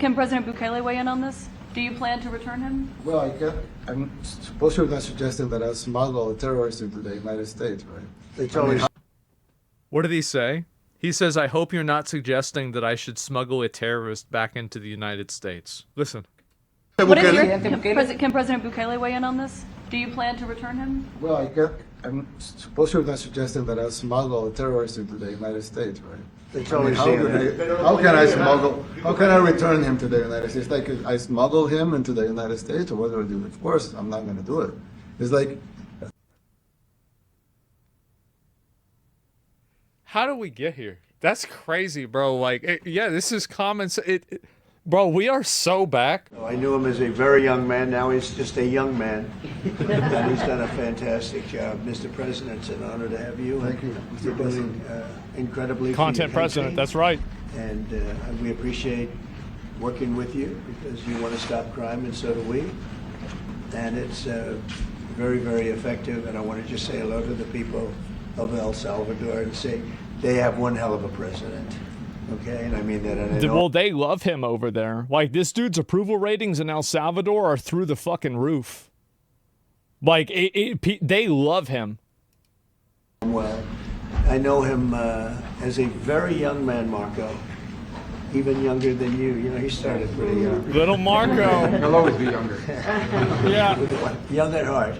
Can President Bukele weigh in on this? Do you plan to return him? Well, I'm suppose you're not suggesting that I smuggle a terrorist into the United States, right? It's always. What did he say? He says, I hope you're not suggesting that I should smuggle a terrorist back into the United States. Listen. What is your, can President Bukele weigh in on this? Do you plan to return him? Well, I'm suppose you're not suggesting that I smuggle a terrorist into the United States, right? It's always how can I smuggle? How can I return him to the United States? Like I smuggle him into the United States, or what do I do? Of course, I'm not going to do it. It's like. How do we get here? That's crazy, bro. Like, yeah, this is common. Bro, we are so back. I knew him as a very young man. Now he's just a young man. And he's done a fantastic job. Mr. President, it's an honor to have you. Thank you, You're doing incredibly Content President, that's right. And we appreciate working with you because you want to stop crime, and so do we. And it's very, very effective. And I want to just say hello to the people of El Salvador and say they have one hell of a president. Okay, and I mean that. And well, they love him over there. Like, this dude's approval ratings in El Salvador are through the fucking roof. Like, they love him. Well, I know him as a very young man, Marco. Even younger than you. You know, he started pretty young. Little Marco. He'll always be younger. Yeah. Young at heart.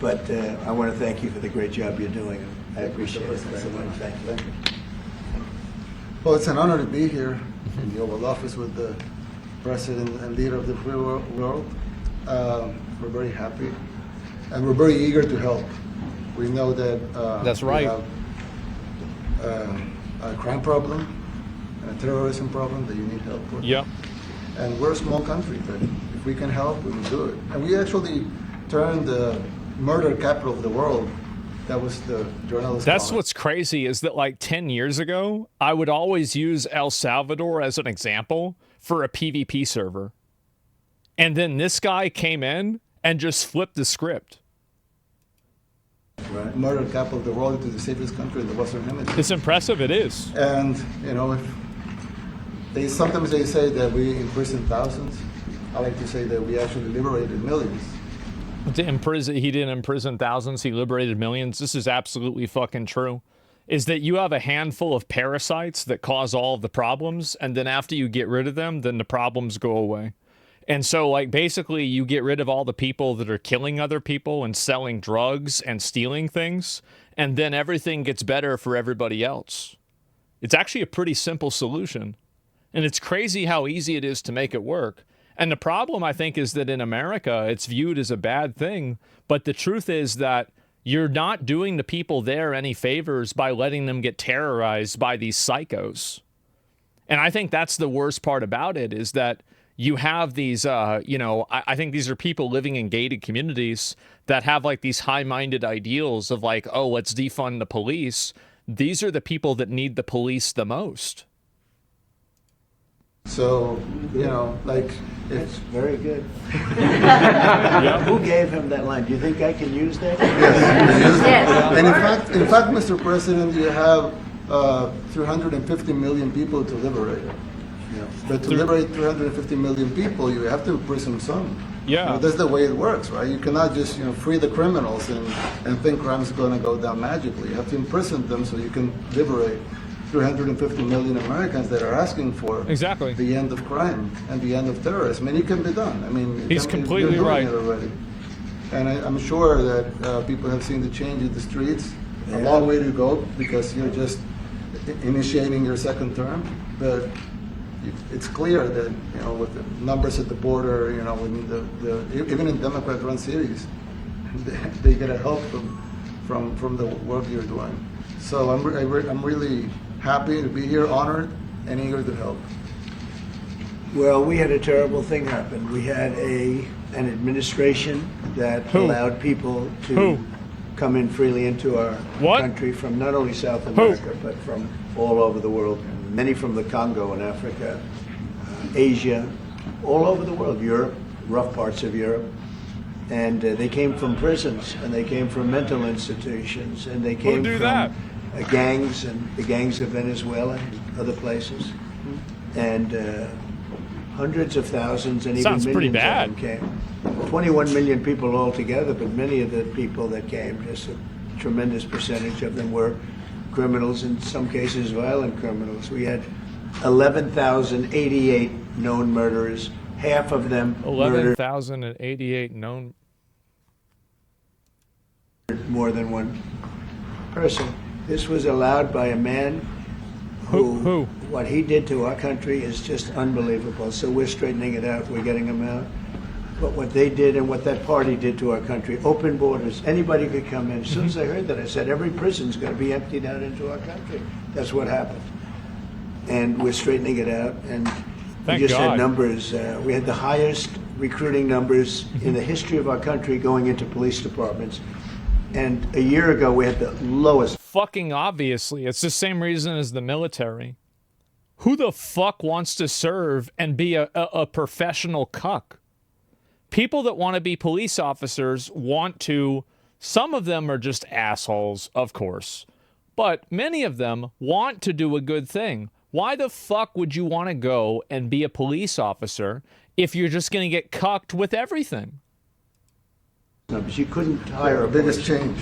But I want to thank you for the great job you're doing. I appreciate it very much. Thank you. Well, it's an honor to be here in the Oval Office with the President and leader of the free world. We're very happy, and we're very eager to help. We know that that's right. We have a crime problem, and a terrorism problem that you need help with. Yep. And we're a small country, but if we can help, we will do it. And we actually turned the murder capital of the world. That was the journalist. That's what's crazy is that like 10 years ago, I would always use El Salvador as an example for a PvP server. And then this guy came in and just flipped the script. Right. Murder capital of the world into the safest country in the Western Hemisphere. It's impressive, it is. And, you know, sometimes they say that we imprisoned thousands. I like to say that we actually liberated millions. He didn't imprison thousands, he liberated millions. This is absolutely fucking true. Is that you have a handful of parasites that cause all of the problems, and then after you get rid of them, then the problems go away. And so, like, basically you get rid of all the people that are killing other people and selling drugs and stealing things, and then everything gets better for everybody else. It's actually a pretty simple solution. And it's crazy how easy it is to make it work. And the problem, I think, is that in America, it's viewed as a bad thing. But the truth is that you're not doing the people there any favors by letting them get terrorized by these psychos. And I think that's the worst part about it, is that you have these, I think these are people living in gated communities that have like these high-minded ideals of like, oh, let's defund the police. These are the people that need the police the most. So, you know, like, It's very good. Yeah. Who gave him that line? Do you think I can use that? yes. And in fact, Mr. President, you have 350 million people to liberate. Yeah. But to liberate 350 million people, you have to imprison some. Yeah. You know, that's the way it works, right? You cannot just, free the criminals and think crime's going to go down magically. You have to imprison them so you can liberate 350 million Americans that are asking for exactly the end of crime and the end of terrorism. And it can be done. I mean, he's completely right. It already. And I'm sure that people have seen the change in the streets. Yeah. A long way to go because you're just initiating your second term. But it's clear that, with the numbers at the border, when even in Democrat-run cities, they get a help from the work you're doing. So I'm really happy to be here, honored, and eager to help. Well, we had a terrible thing happen. We had an administration that allowed people to come in freely into our country from not only South America, but from all over the world. Many from the Congo in Africa, Asia, all over the world, Europe, rough parts of Europe. And they came from prisons, and they came from mental institutions, and they came from gangs, and the gangs of Venezuela and other places. And Hundreds of thousands and even Sounds pretty millions of them came. 21 million people altogether, but many of the people that came, just a tremendous percentage of them were criminals, in some cases violent criminals. We had 11,088 known murderers, half of them 11,088 known. More than one person. This was allowed by a man who? What he did to our country is just unbelievable. So we're straightening it out. We're getting him out. But what they did and what that party did to our country, open borders, anybody could come in. As soon as I heard that, I said, every prison's going to be emptied out into our country. That's what happened. And we're straightening it out. And we just had numbers. We had the highest recruiting numbers in the history of our country going into police departments. And a year ago, we had the lowest. Fucking obviously. It's the same reason as the military. Who the fuck wants to serve and be a professional cuck? People that want to be police officers want to, some of them are just assholes, of course, but many of them want to do a good thing. Why the fuck would you want to go and be a police officer if you're just going to get cucked with everything? Numbers. You couldn't hire a biggest change.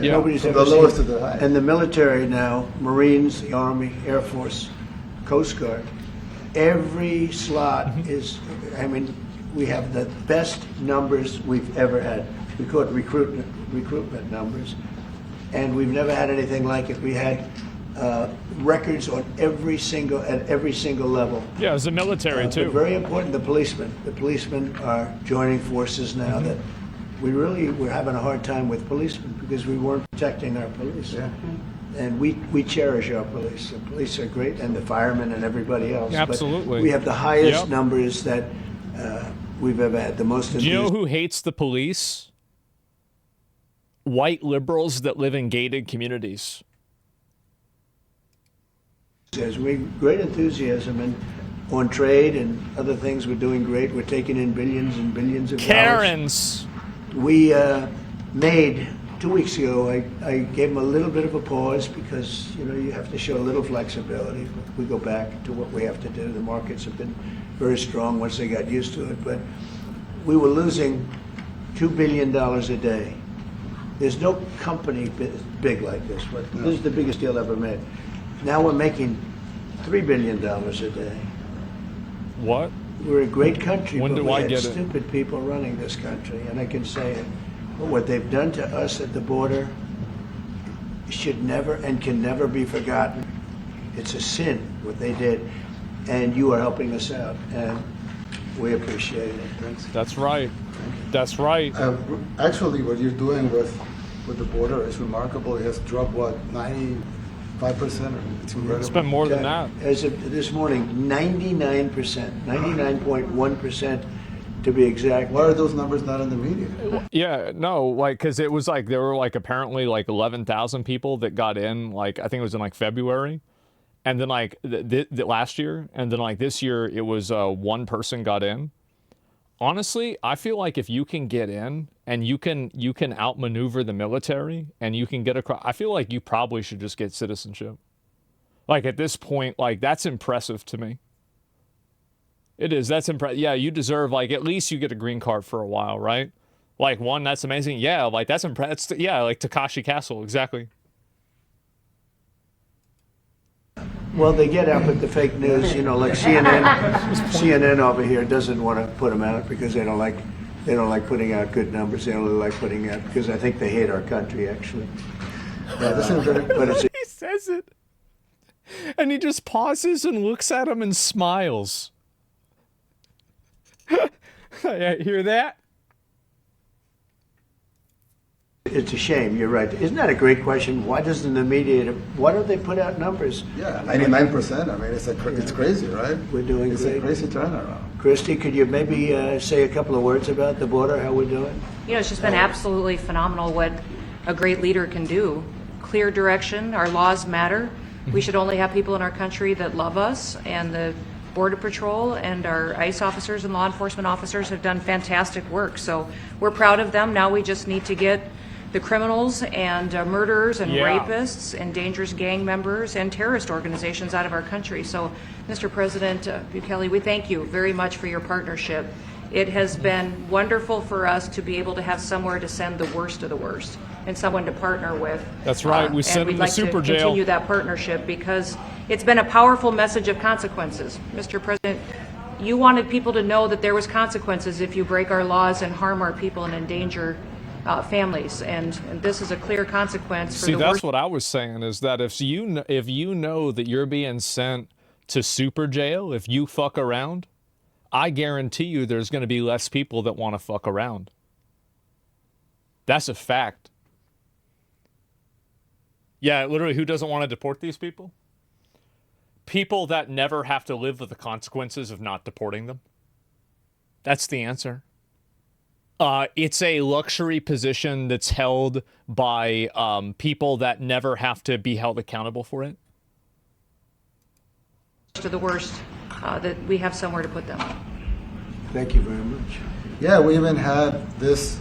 Yeah. Nobody's From ever the lowest seen. to the highest. And the military now, Marines, the Army, Air Force, Coast Guard, every slot is, I mean, we have the best numbers we've ever had. We call it recruitment numbers. And we've never had anything like it. We had records on at every single level. Yeah, as a military too. But very important, the policemen. The policemen are joining forces now that we're having a hard time with policemen because we weren't protecting our police. Yeah. And we cherish our police. The police are great, and the firemen and everybody else. Absolutely. But we have the highest numbers that we've ever had. The most. Do you know who hates the police? White liberals that live in gated communities. There's great enthusiasm and on trade and other things. We're doing great. We're taking in billions and billions of Karens. dollars. We made 2 weeks ago. I gave them a little bit of a pause because you have to show a little flexibility. We go back to what we have to do. The markets have been very strong once they got used to it. But we were losing $2 billion a day. There's no company big like this, but this is the biggest deal ever made. Now we're making $3 billion a day. What? We're a great country, When but do we I had get it? stupid people running this country, and I can say it. But what they've done to us at the border should never and can never be forgotten. It's a sin, what they did, and you are helping us out, and we appreciate it. Thanks. That's right. That's right. Actually, what you're doing with the border is remarkable. It has dropped, what, 95%? It's incredible. It's been more than that. As of this morning, 99%, 99.1% to be exact. Why are those numbers not in the media? Yeah, no, like, because it was like, there were like apparently like 11,000 people that got in, like, I think it was in like February. And then like last year, and then like this year, it was one person got in. Honestly, I feel like if you can get in and you can outmaneuver the military and you can get across, I feel like you probably should just get citizenship. Like at this point, like that's impressive to me. It is. That's impressive. Yeah, you deserve, like, at least you get a green card for a while, right? Like, one, that's amazing. Yeah, like that's impressive. Yeah, like Takashi Castle, exactly. Well, they get out with the fake news, like CNN over here doesn't want to put them out because they don't like putting out good numbers. They only like putting out because I think they hate our country actually. But it's He says it, and he just pauses and looks at him and smiles. I hear that? It's a shame. You're right. Isn't that a great question? Why doesn't the media? Why don't they put out numbers? Yeah, 99%. I mean, it's crazy, right? We're doing It's great. a crazy turnaround. Christy, could you maybe say a couple of words about the border? How we're doing? It's just been absolutely phenomenal what a great leader can do. Clear direction. Our laws matter. We should only have people in our country that love us, and the Border Patrol and our ICE officers and law enforcement officers have done fantastic work. So we're proud of them. Now we just need to get the criminals and murderers and Yeah. rapists and dangerous gang members and terrorist organizations out of our country. So, Mr. President Bukele, we thank you very much for your partnership. It has been wonderful for us to be able to have somewhere to send the worst of the worst and someone to partner with. That's right. We sent and them we'd to like super to jail. continue that partnership because it's been a powerful message of consequences. Mr. President, you wanted people to know that there was consequences if you break our laws and harm our people and endanger families, and this is a clear consequence for See, the that's worst. what I was saying, is that if you know that you're being sent to super jail if you fuck around, I guarantee you there's going to be less people that want to fuck around. That's a fact. Yeah, literally, who doesn't want to deport these people? People that never have to live with the consequences of not deporting them. That's the answer. It's a luxury position that's held by people that never have to be held accountable for it. To the worst, that we have somewhere to put them. Thank you very much. Yeah, we even had this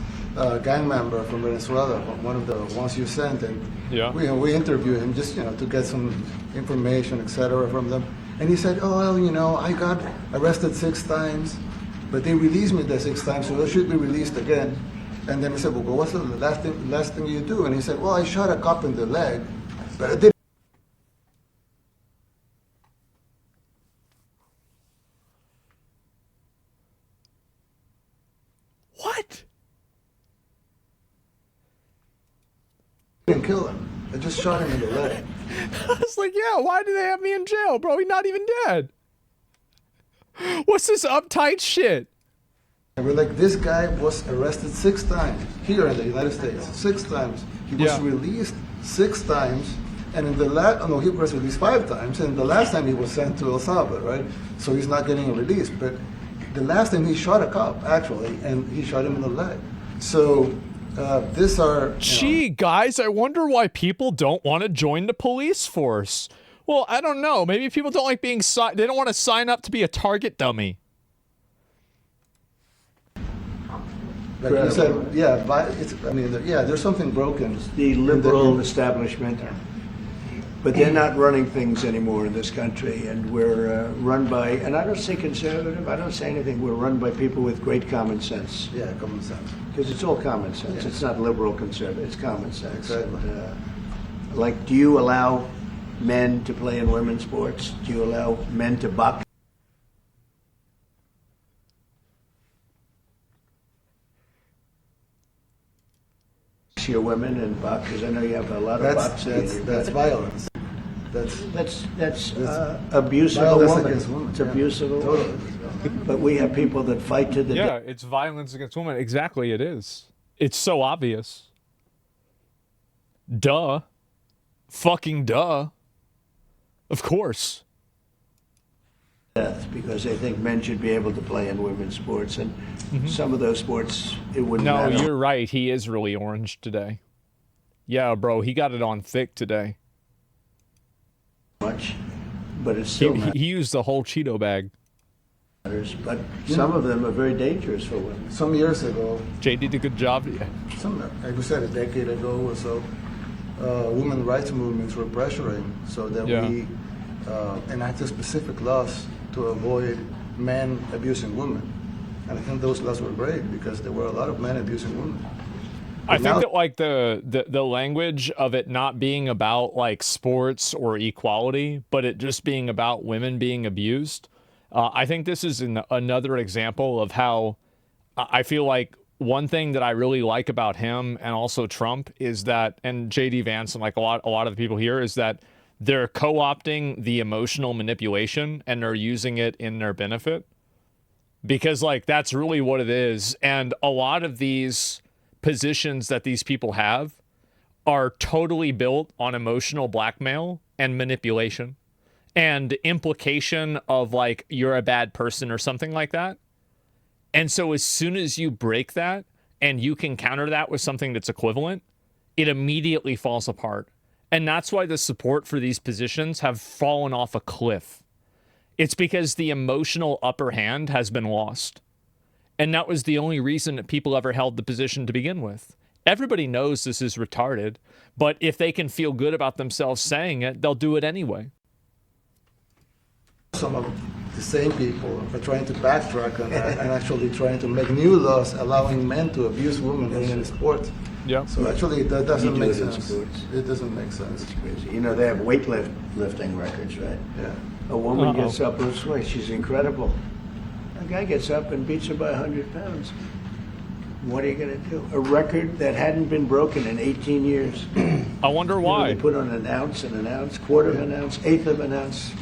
gang member from Venezuela, one of the ones you sent, and Yeah. we interviewed him just to get some information, etc. from them. And he said, "Oh, well, I got arrested 6 times, but they released me the 6th time, so I should be released again." And then we said, "Well, what's the last thing you do?" And he said, "Well, I shot a cop in the leg, but I didn't." What? Didn't kill him. I just shot him in the leg. I was like, yeah, why do they have me in jail, bro? He's not even dead. What's this uptight shit? And we're like, this guy was arrested 6 times here in the United States. 6 times. He was released 6 times. And in the he was released 5 times. And the last time he was sent to El Salvador, right? So he's not getting released. But the last time he shot a cop, actually, and he shot him in the leg. So these are... Gee, guys, I wonder why people don't want to join the police force. Well, I don't know. Maybe people don't like being they don't want to sign up to be a target dummy. Like you said, yeah, there's something broken. The liberal establishment, but they're not running things anymore in this country, and we're run by, and I don't say conservative, I don't say anything, we're run by people with great common sense. Yeah, common sense. Because it's all common sense. Yes. It's not liberal conservative, it's common sense. Exactly. And, like, do you allow men to play in women's sports? Do you allow men to box? Your women and box, because I know you have a lot of boxing. That's violence. That's abuse of a violence woman. against women. It's Yeah. abuse of a Totally. woman. But we have people that fight to the Yeah, death. it's violence against women. Exactly, it is. It's so obvious. Duh. Fucking duh. Of course. Because they think men should be able to play in women's sports, and some of those sports it wouldn't No, matter you're right. He is really orange today. Yeah, bro, he got it on thick today. much, but it He, still he used the whole Cheeto bag. matters. But some of them are very dangerous for women. Some years ago, JD did a good job. Yeah. like we said, a decade ago or so, women rights movements were pressuring so that we enacted specific laws to avoid men abusing women. And I think those laws were great because there were a lot of men abusing women. I think that like the language of it not being about like sports or equality, but it just being about women being abused. I think this is another example of how I feel like one thing that I really like about him and also Trump is that, and JD Vance and like a lot of the people here, is that they're co-opting the emotional manipulation and they're using it in their benefit, because like that's really what it is. And a lot of these positions that these people have are totally built on emotional blackmail and manipulation and implication of like you're a bad person or something like that. And so as soon as you break that and you can counter that with something that's equivalent, it immediately falls apart. And that's why the support for these positions have fallen off a cliff. It's because the emotional upper hand has been lost. And that was the only reason that people ever held the position to begin with. Everybody knows this is retarded, but if they can feel good about themselves saying it, they'll do it anyway. Some of the same people are trying to backtrack on that and actually trying to make new laws allowing men to abuse women in sport. Yeah. So actually, that doesn't make do it in sense. sports. It doesn't make sense. It's crazy. You know, they have weightlifting records, right? Yeah. A woman gets up and swings. She's incredible. A guy gets up and beats her by 100 pounds. What are you going to do? A record that hadn't been broken in 18 years. I wonder why. They put on an ounce, quarter of an ounce, eighth of an ounce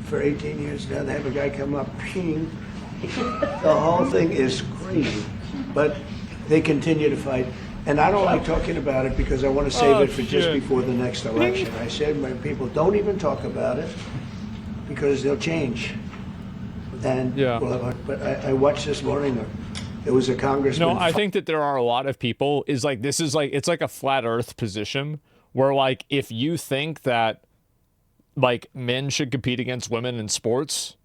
for 18 years. Now they have a guy come up, ping. The whole thing is crazy. But they continue to fight. And I don't like talking about it because I want to save it for just before the next election. I said, my people, don't even talk about it because they'll change. And but I watched this morning. There was a congressman. No, I think that there are a lot of people. It's like a flat Earth position where, like, if you think that like men should compete against women in sports,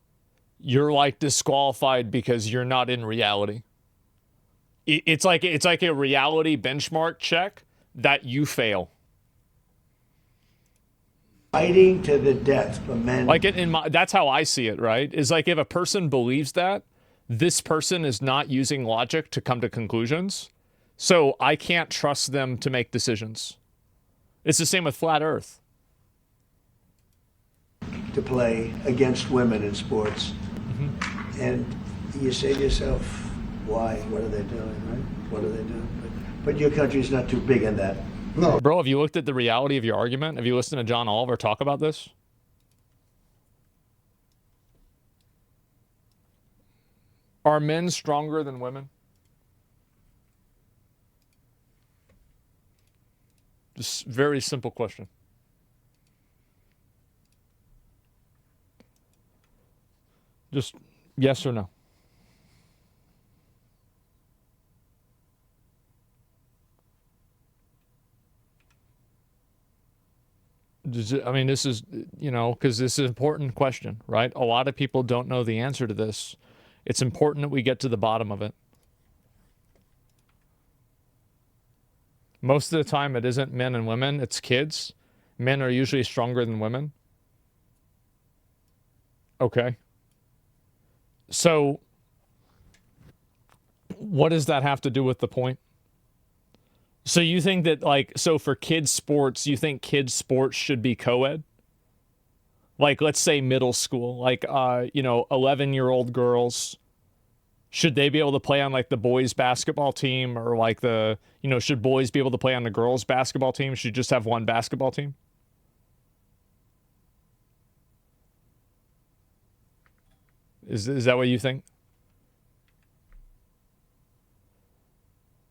you're like disqualified because you're not in reality. It's like a reality benchmark check that you fail. Fighting to the death for men. Like that's how I see it, right? Is like if a person believes that, this person is not using logic to come to conclusions, so I can't trust them to make decisions. It's the same with flat Earth. To play against women in sports. Mm-hmm. And you say to yourself, why? What are they doing, right? What are they doing? But your country's not too big in that. No. Bro, have you looked at the reality of your argument? Have you listened to John Oliver talk about this? Are men stronger than women? Just very simple question. Just yes or no. I mean, this is, because this is an important question, right? A lot of people don't know the answer to this. It's important that we get to the bottom of it. Most of the time, it isn't men and women, it's kids. Men are usually stronger than women. Okay. So, what does that have to do with the point? So you think that, so for kids' sports, you think kids' sports should be co-ed? Like, let's say middle school, 11-year-old girls, should they be able to play on, the boys' basketball team? Or, should boys be able to play on the girls' basketball team? Should you just have one basketball team? Is that what you think?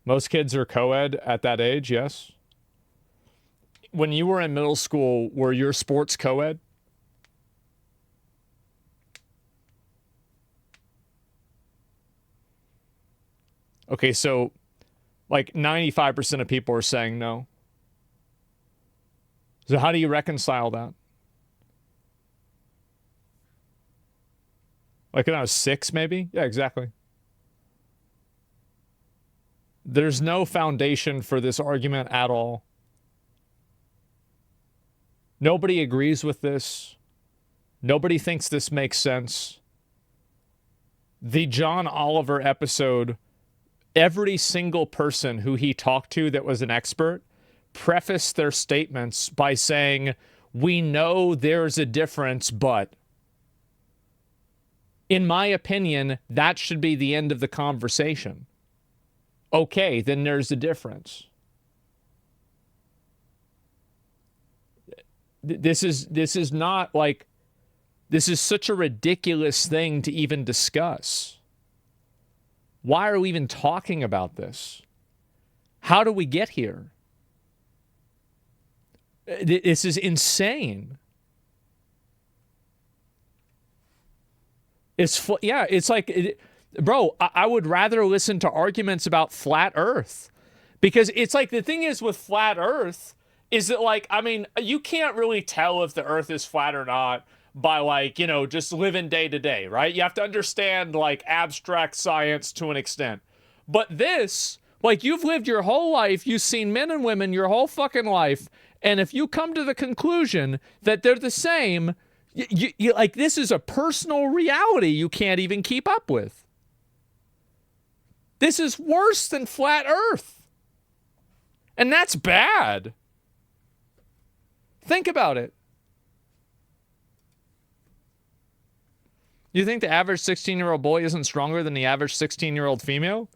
Most kids are co-ed at that age, yes? When you were in middle school, were your sports co-ed? Okay, so 95% of people are saying no. So how do you reconcile that? When I was 6, maybe? Yeah, exactly. There's no foundation for this argument at all. Nobody agrees with this. Nobody thinks this makes sense. The John Oliver episode, every single person who he talked to that was an expert prefaced their statements by saying, we know there's a difference, but in my opinion, that should be the end of the conversation. Okay, then there's a difference. This is not this is such a ridiculous thing to even discuss. Why are we even talking about this? How do we get here? This is insane. Bro, I would rather listen to arguments about flat Earth, because it's the thing is with flat Earth is that you can't really tell if the Earth is flat or not by just living day to day, right? You have to understand abstract science to an extent. But this, Like, you've lived your whole life, you've seen men and women your whole fucking life, and if you come to the conclusion that they're the same, you like, this is a personal reality you can't even keep up with. This is worse than flat Earth. And that's bad. Think about it. You think the average 16-year-old boy isn't stronger than the average 16-year-old female?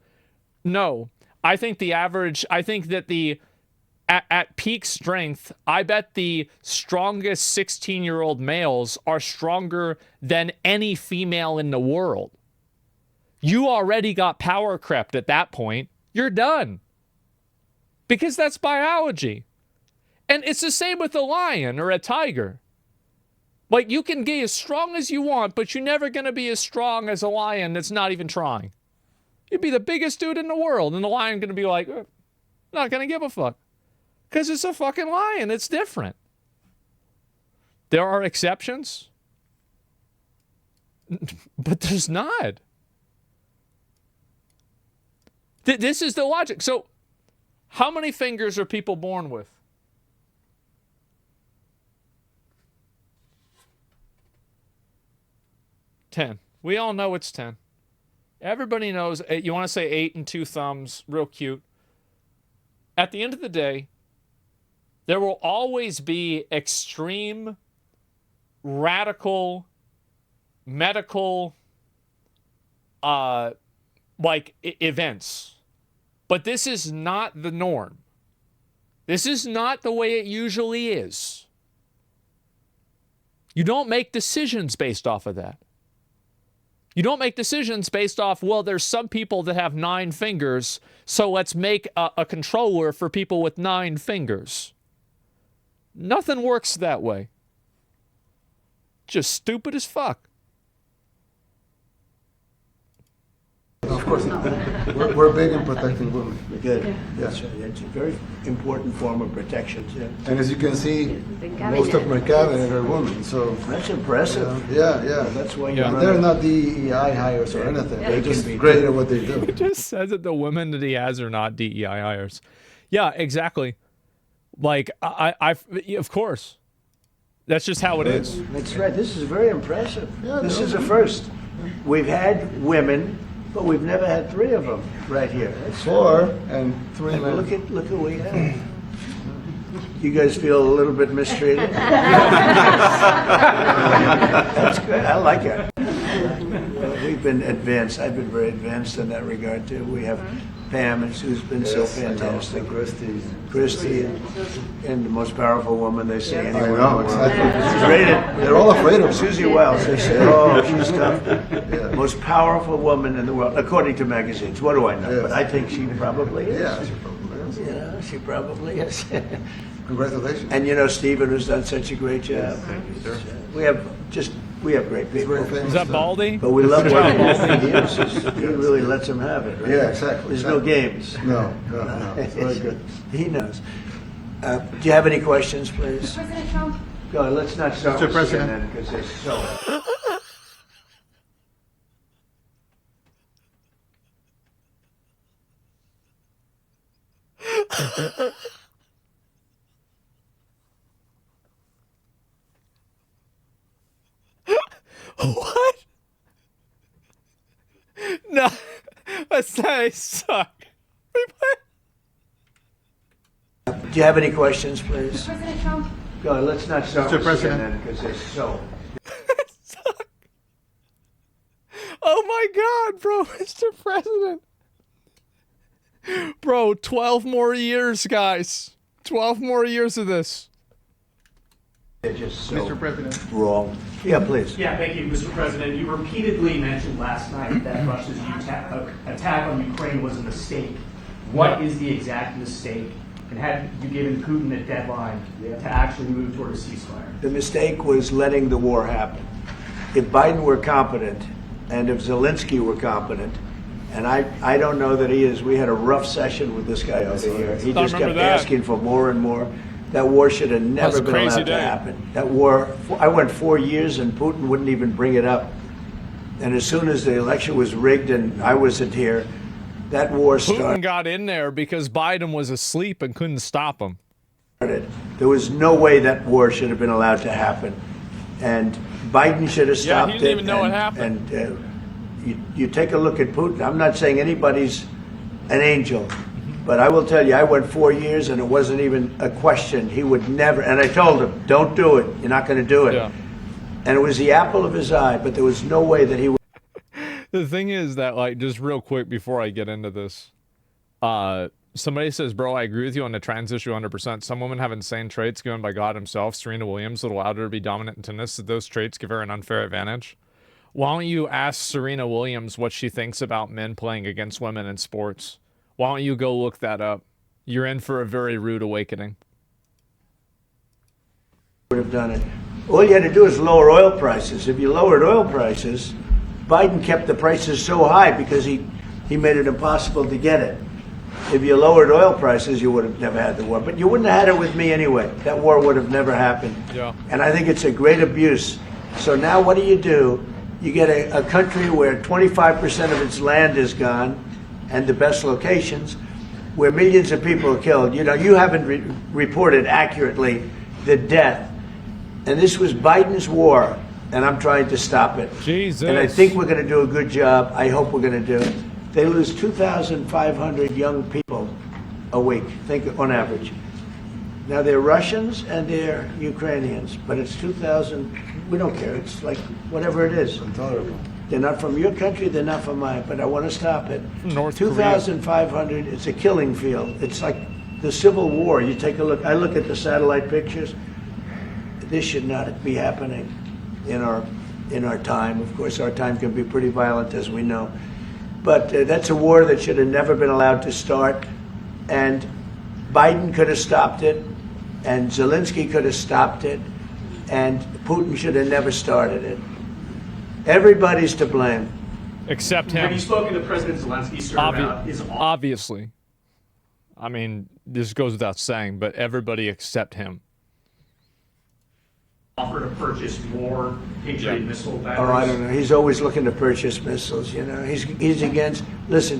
No. I think that at peak strength, I bet the strongest 16-year-old males are stronger than any female in the world. You already got power crept at that point. You're done. Because that's biology. And it's the same with a lion or a tiger. Like, you can get as strong as you want, but you're never going to be as strong as a lion that's not even trying. You'd be the biggest dude in the world, and the lion going to be like, not going to give a fuck. Because it's a fucking lion. It's different. There are exceptions. But there's not. This is the logic. So, how many fingers are people born with? 10. We all know it's 10. Everybody knows. You want to say 8 and 2 thumbs, real cute. At the end of the day, there will always be extreme, radical, medical, events. But this is not the norm. This is not the way it usually is. You don't make decisions based off of that. You don't make decisions based off, well, there's some people that have 9 fingers, so let's make a controller for people with 9 fingers. Nothing works that way. Just stupid as fuck. Of course, we're big in protecting women. Good. Yeah. That's right. It's a very important form of protection. Yeah. And as you can see, most of my cabinet are women. So that's impressive. Yeah. That's why they're not DEI hires or anything. They're just great at what they do. It just says that the women that he has are not DEI hires. Yeah, exactly. Like, I of course. That's just how it is. That's right. This is very impressive. Yeah, this is a first. We've had women, but we've never had 3 of them right here. That's 4 and 3 men. Look at what we have. You guys feel a little bit mistreated? That's good. I like it. We've been advanced. I've been very advanced in that regard too. We have Pam, who's been so fantastic. Christy, and the most powerful woman they see anywhere. I know, exactly. She's rated. They're all afraid of her. Susie Wells. They say, oh, she's tough. Yeah. Most powerful woman in the world, according to magazines. What do I know? But I think she probably is. Yeah, she probably is. She probably is. Congratulations. And you know, Stephen has done such a great job. Thank you, sir. We have great people. Is that Baldy? But we love what he is. He really lets them have it, right? Yeah, exactly. There's no games. No. It's very good. He knows. Do you have any questions, please? President Trump? Go, let's not start Mr. with President. CNN because they're so... What? No, that's not. They suck. Do you have any questions, please? President Trump? Go, let's not start with CNN because they're so... Suck. Oh my God, bro, Mr. President. Bro, 12 more years, guys. 12 more years of this. They're just so Mr. President. wrong. Yeah, please. Yeah, thank you, Mr. President. You repeatedly mentioned last night that Russia's attack on Ukraine was a mistake. What is the exact mistake? And have you given Putin a deadline to actually move toward a ceasefire? The mistake was letting the war happen. If Biden were competent, and if Zelensky were competent, and I don't know that he is. We had a rough session with this guy over here. He just kept asking for more and more. That war should have never been allowed to happen. That war, I went 4 years and Putin wouldn't even bring it up. And as soon as the election was rigged and I wasn't here, That war Putin got in there because Biden was asleep and couldn't stop him. There was no way that war should have been allowed to happen. And Biden should have stopped it. Yeah, he didn't even know it happened. And you take a look at Putin. I'm not saying anybody's an angel, but I will tell you, I went 4 years and it wasn't even a question. He would never, and I told him, don't do it. You're not going to do it. Yeah. And it was the apple of his eye, but there was no way that he would. The thing is that, like, just real quick before I get into this, somebody says, bro, I agree with you on the trans issue 100%. Some women have insane traits given by God himself. Serena Williams that allowed her to be dominant in tennis. Did those traits give her an unfair advantage? Why don't you ask Serena Williams what she thinks about men playing against women in sports? Why don't you go look that up? You're in for a very rude awakening. Would have done it. All you had to do is lower oil prices. If you lowered oil prices, Biden kept the prices so high because he made it impossible to get it. If you lowered oil prices, you would have never had the war. But you wouldn't have had it with me anyway. That war would have never happened. Yeah. And I think it's a great abuse. So now what do? You get a country where 25% of its land is gone, and the best locations, where millions of people are killed. You know, you haven't reported accurately the death. And this was Biden's war, and I'm trying to stop it. Jesus. And I think we're going to do a good job. I hope we're going to do it. They lose 2,500 young people a week, think on average. Now they're Russians and they're Ukrainians, but it's 2,000. We don't care. It's like whatever it is. Intolerable. They're not from your country. They're not from mine. But I want to stop it. North Korea. 2,500. It's a killing field. It's like the Civil War. You take a look. I look at the satellite pictures. This should not be happening in our time. Of course, our time can be pretty violent, as we know. But that's a war that should have never been allowed to start. And Biden could have stopped it, and Zelensky could have stopped it, and Putin should have never started it. Everybody's to blame. Except him. Have you spoken to President Zelensky, sir, about his Obviously. I mean, this goes without saying, but everybody except him. offer to purchase more Patriot missile batteries? Oh, I don't know. He's always looking to purchase missiles, you know. He's against, listen,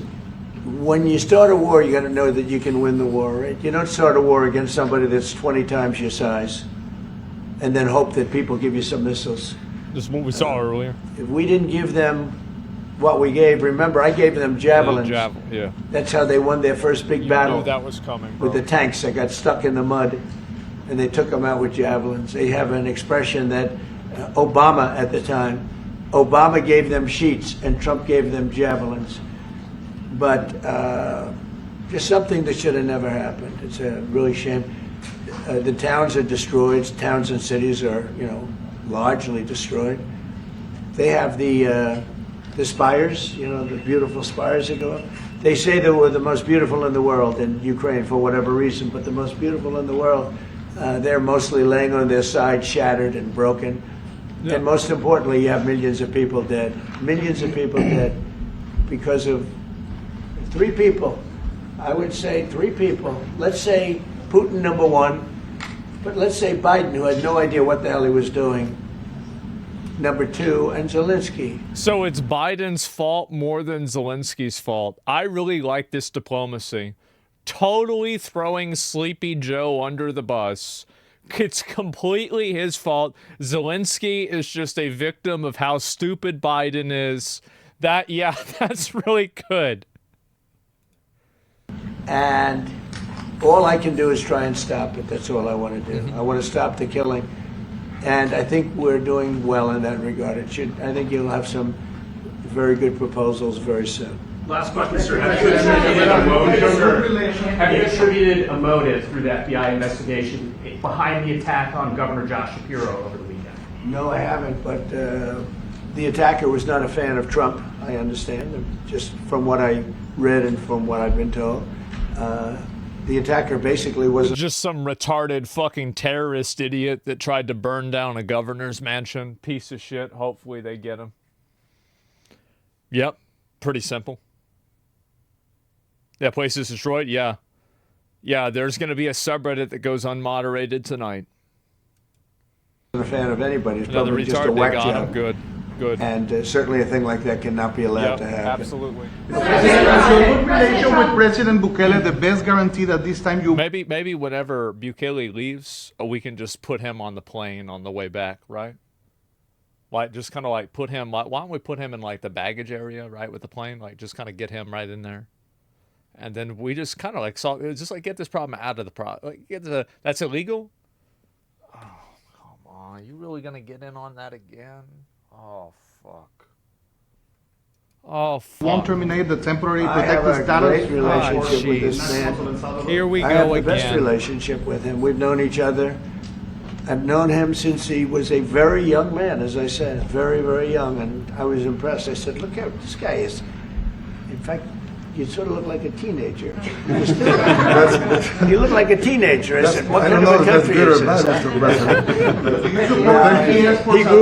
when you start a war, you got to know that you can win the war, right? You don't start a war against somebody that's 20 times your size and then hope that people give you some missiles. This is what we saw earlier. If we didn't give them what we gave, remember, I gave them javelins. Yeah. That's how they won their first big battle. Knew that was coming, bro. With the tanks that got stuck in the mud, and they took them out with javelins. They have an expression that Obama at the time, Obama gave them sheets and Trump gave them javelins. But just something that should have never happened. It's a really shame. The towns are destroyed. Towns and cities are, you know, largely destroyed. They have the spires, you know, the beautiful spires that go up. They say they were the most beautiful in the world in Ukraine for whatever reason, but the most beautiful in the world, they're mostly laying on their side, shattered and broken. Yeah. And most importantly, you have millions of people dead. Millions of people dead because of three people. I would say three people. Let's say Putin, number one, but let's say Biden, who had no idea what the hell he was doing, number two, and Zelensky. So it's Biden's fault more than Zelensky's fault. I really like this diplomacy. Totally throwing Sleepy Joe under the bus. It's completely his fault. Zelensky is just a victim of how stupid Biden is. That's really good. And all I can do is try and stop it. That's all I want to do. I want to stop the killing. And I think we're doing well in that regard. I think you'll have some very good proposals very soon. Last question, sir. Have you attributed a motive, sir? Have you attributed a motive through the FBI investigation behind the attack on Governor Josh Shapiro over the weekend? No, I haven't, but the attacker was not a fan of Trump, I understand, just from what I read and from what I've been told. The attacker basically was just some retarded fucking terrorist idiot that tried to burn down a governor's mansion. Piece of shit. Hopefully they get him. Yep. Pretty simple. That place is destroyed? Yeah. Yeah, there's going to be a subreddit that goes unmoderated tonight. A fan of anybody. It's Another probably just a retard, whack they got job. him good. Good. And certainly a thing like that cannot be allowed Yep, to happen. absolutely. Your good relation with President Bukele, the best guarantee that this time you... Maybe whenever Bukele leaves, we can just put him on the plane on the way back, right? Like, just kind of like put him, like, why don't we put him in like the baggage area, right, with the plane? Like, just kind of get him right in there. And then we just kind of like solve, just like get this problem out of the problem. Like, that's illegal? Oh, come on. You really going to get in on that again? Oh, fuck. Oh, fuck. Won't terminate the temporary I have protected a great status? relationship with this jeez. man. Here we I have go the best again. relationship with him. We've known each other. I've known him since he was a very young man, as I said, very, very young, and I was impressed. I said, look at this guy is, in fact, you sort of look like a teenager. You look like a teenager. I said, what I kind don't of know a if that's country good is or bad, this? Mr.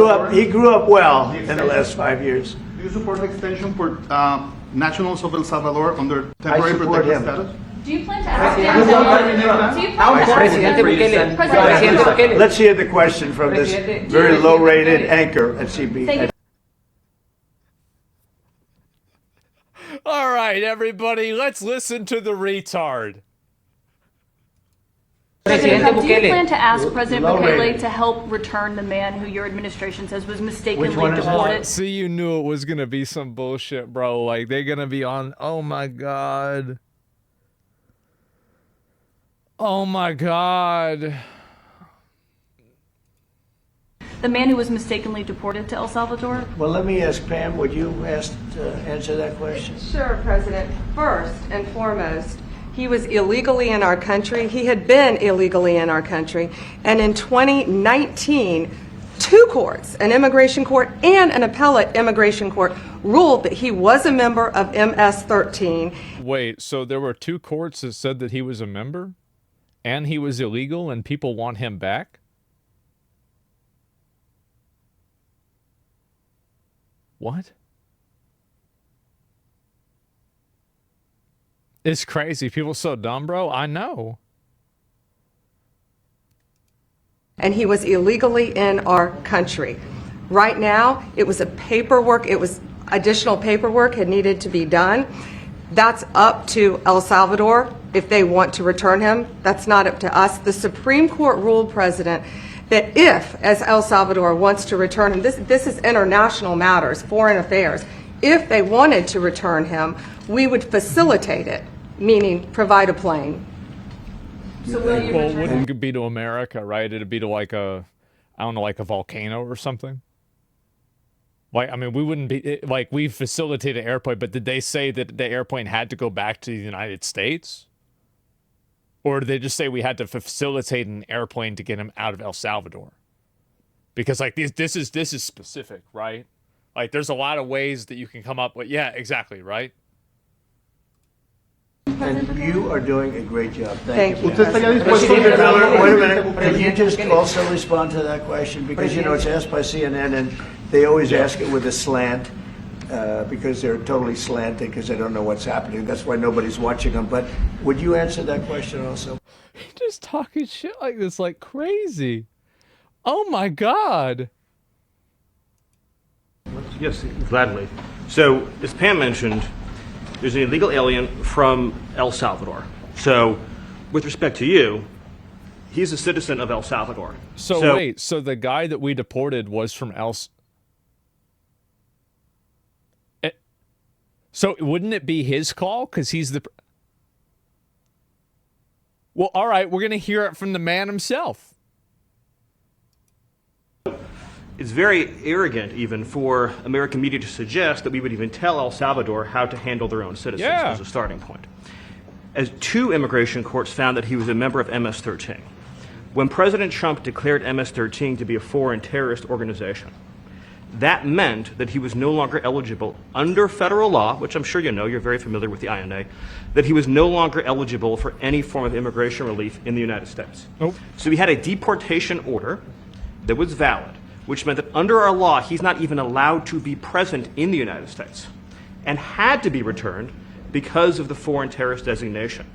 President. He grew up well in the last 5 years. Do you support the extension for nationals of El Salvador under I temporary support protected him. status? Do you plan to ask him? Let's hear the question from this very low-rated anchor at CB. All right, everybody, let's listen to the retard. Do you plan to ask President Low Bukele rating. to help return the man who your administration says was mistakenly Which one is that? deported? See, you knew it was going to be some bullshit, bro. Like, they're going to be on, oh my God. Oh my God. The man who was mistakenly deported to El Salvador? Well, let me ask Pam, would you answer that question? Sure, President. First and foremost, he was illegally in our country. He had been illegally in our country. And in 2019, two courts, an immigration court and an appellate immigration court, ruled that he was a member of MS-13. Wait, so there were two courts that said that he was a member? And he was illegal and people want him back? What? It's crazy. People so dumb, bro. I know. And he was illegally in our country. Right now, it was additional paperwork had needed to be done. That's up to El Salvador if they want to return him. That's not up to us. The Supreme Court ruled, President, that if, as El Salvador wants to return him, this is international matters, foreign affairs, if they wanted to return him, we would facilitate it, meaning provide a plane. So will you Well, it return? wouldn't be to America, right? It'd be to like a, I don't know, like a volcano or something. Like, I mean, we wouldn't be, like, we facilitated an airplane, but did they say that the airplane had to go back to the United States? Or did they just say we had to facilitate an airplane to get him out of El Salvador? Because, like, this is specific, right? Like, there's a lot of ways that you can come up with, yeah, exactly, right? And you are doing a great job. Thank you. ¿Usted estaría dispuesto President a Miller, wait a minute. Can you just also respond to that question? Because, you know, it's asked by CNN, and they always ask it with a slant, because they're totally slanted, because they don't know what's happening. That's why nobody's watching them. But would you answer that question also? Just talking shit like this like crazy. Oh, my God. Yes, gladly. So, as Pam mentioned, there's an illegal alien from El Salvador. So, with respect to you, he's a citizen of El Salvador. So wait, so the guy that we deported was from So wouldn't it be his call? Because he's the... Well, all right, we're going to hear it from the man himself. It's very arrogant, even, for American media to suggest that we would even tell El Salvador how to handle their own citizens as a starting point. As two immigration courts found that he was a member of MS-13. When President Trump declared MS-13 to be a foreign terrorist organization, that meant that he was no longer eligible under federal law, which I'm sure you know, you're very familiar with the INA, that he was no longer eligible for any form of immigration relief in the United States. Nope. So he had a deportation order that was valid, which meant that under our law, he's not even allowed to be present in the United States and had to be returned because of the foreign terrorist designation.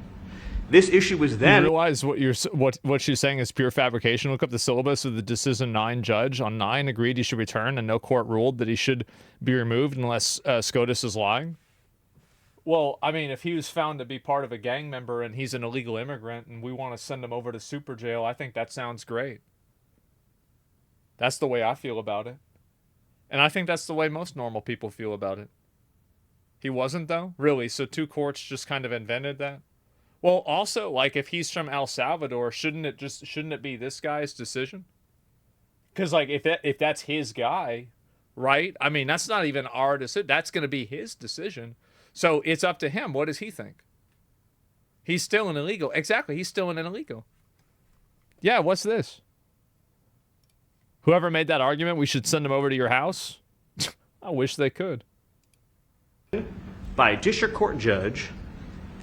This issue was then... You realize what she's saying is pure fabrication? Look up the syllabus of the Decision 9 judge. On 9, agreed he should return, and no court ruled that he should be removed unless SCOTUS is lying. Well, I mean, if he was found to be part of a gang member and he's an illegal immigrant and we want to send him over to super jail, I think that sounds great. That's the way I feel about it. And I think that's the way most normal people feel about it. He wasn't, though? Really? So 2 courts just kind of invented that? Well, also, like, if he's from El Salvador, shouldn't it be this guy's decision? Because, like, if that's his guy, right? I mean, that's not even our decision. That's going to be his decision. So it's up to him. What does he think? He's still an illegal. Exactly. He's still an illegal. Yeah, what's this? Whoever made that argument, we should send him over to your house? I wish they could. By a district court judge,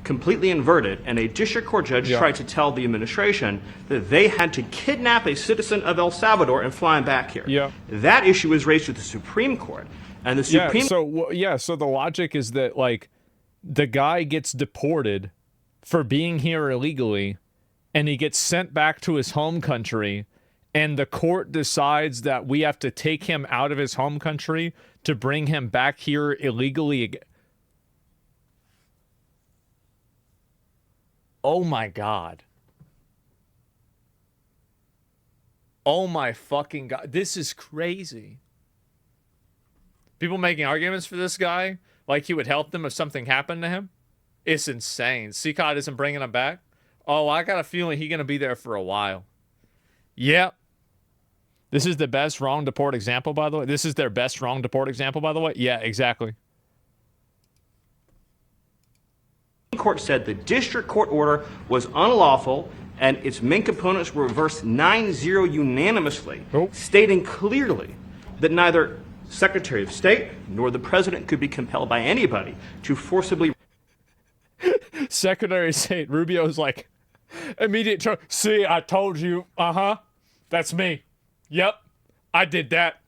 completely inverted, and a district court judge tried to tell the administration that they had to kidnap a citizen of El Salvador and fly him back here. Yeah. That issue was raised to the Supreme Court, and the Supreme... So the logic is that, like, the guy gets deported for being here illegally, and he gets sent back to his home country, and the court decides that we have to take him out of his home country to bring him back here illegally again. Oh my God. Oh my fucking God. This is crazy. People making arguments for this guy like he would help them if something happened to him. It's insane. CCOT isn't bringing him back. Oh, I got a feeling he's going to be there for a while. Yep. This is the best wrong deport example, by the way. This is their best wrong deport example, by the way. Yeah, exactly. Court said the district court order was unlawful and its main components were reversed 9-0 unanimously, stating clearly that neither Secretary of State nor the President could be compelled by anybody to forcibly... Secretary of State Rubio's like, immediate... See, I told you. Uh-huh. That's me. Yep. I did that.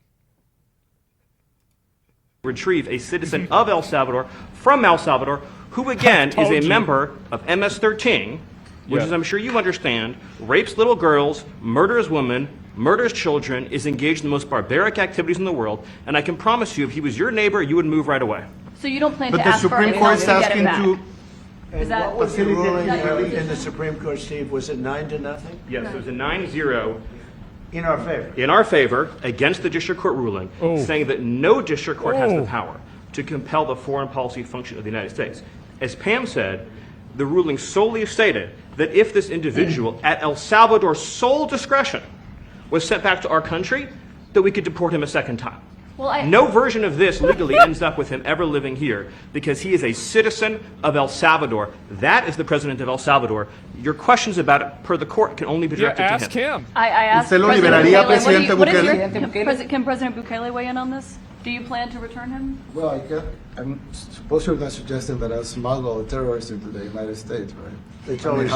Retrieve a citizen of El Salvador from El Salvador who, again, is a member of MS-13, which, as I'm sure you understand, rapes little girls, murders women, murders children, is engaged in the most barbaric activities in the world, and I can promise you, if he was your neighbor, you would move right away. So you don't plan But to the ask for Supreme anything Court's to get him asking back? to... Is that What was the ruling that in the Supreme Court, Steve? Was it 9-0? Yes, it was a 9-0 In our favor. in our favor against the district court ruling, saying that no district court has the power to compel the foreign policy function of the United States. As Pam said, the ruling solely stated that if this individual, at El Salvador's sole discretion, was sent back to our country, that we could deport him a second time. Well, No version of this legally ends up with him ever living here because he is a citizen of El Salvador. That is the president of El Salvador. Your questions about it, per the court, can only be directed ask to him. him. I asked ¿Usted lo President liberaría, Bukele, what is Presidente your, can President Bukele weigh in on this? Do you plan to return him? Well, I'm supposed you're not suggesting that I'll smuggle a terrorist into the United States, right? It's always...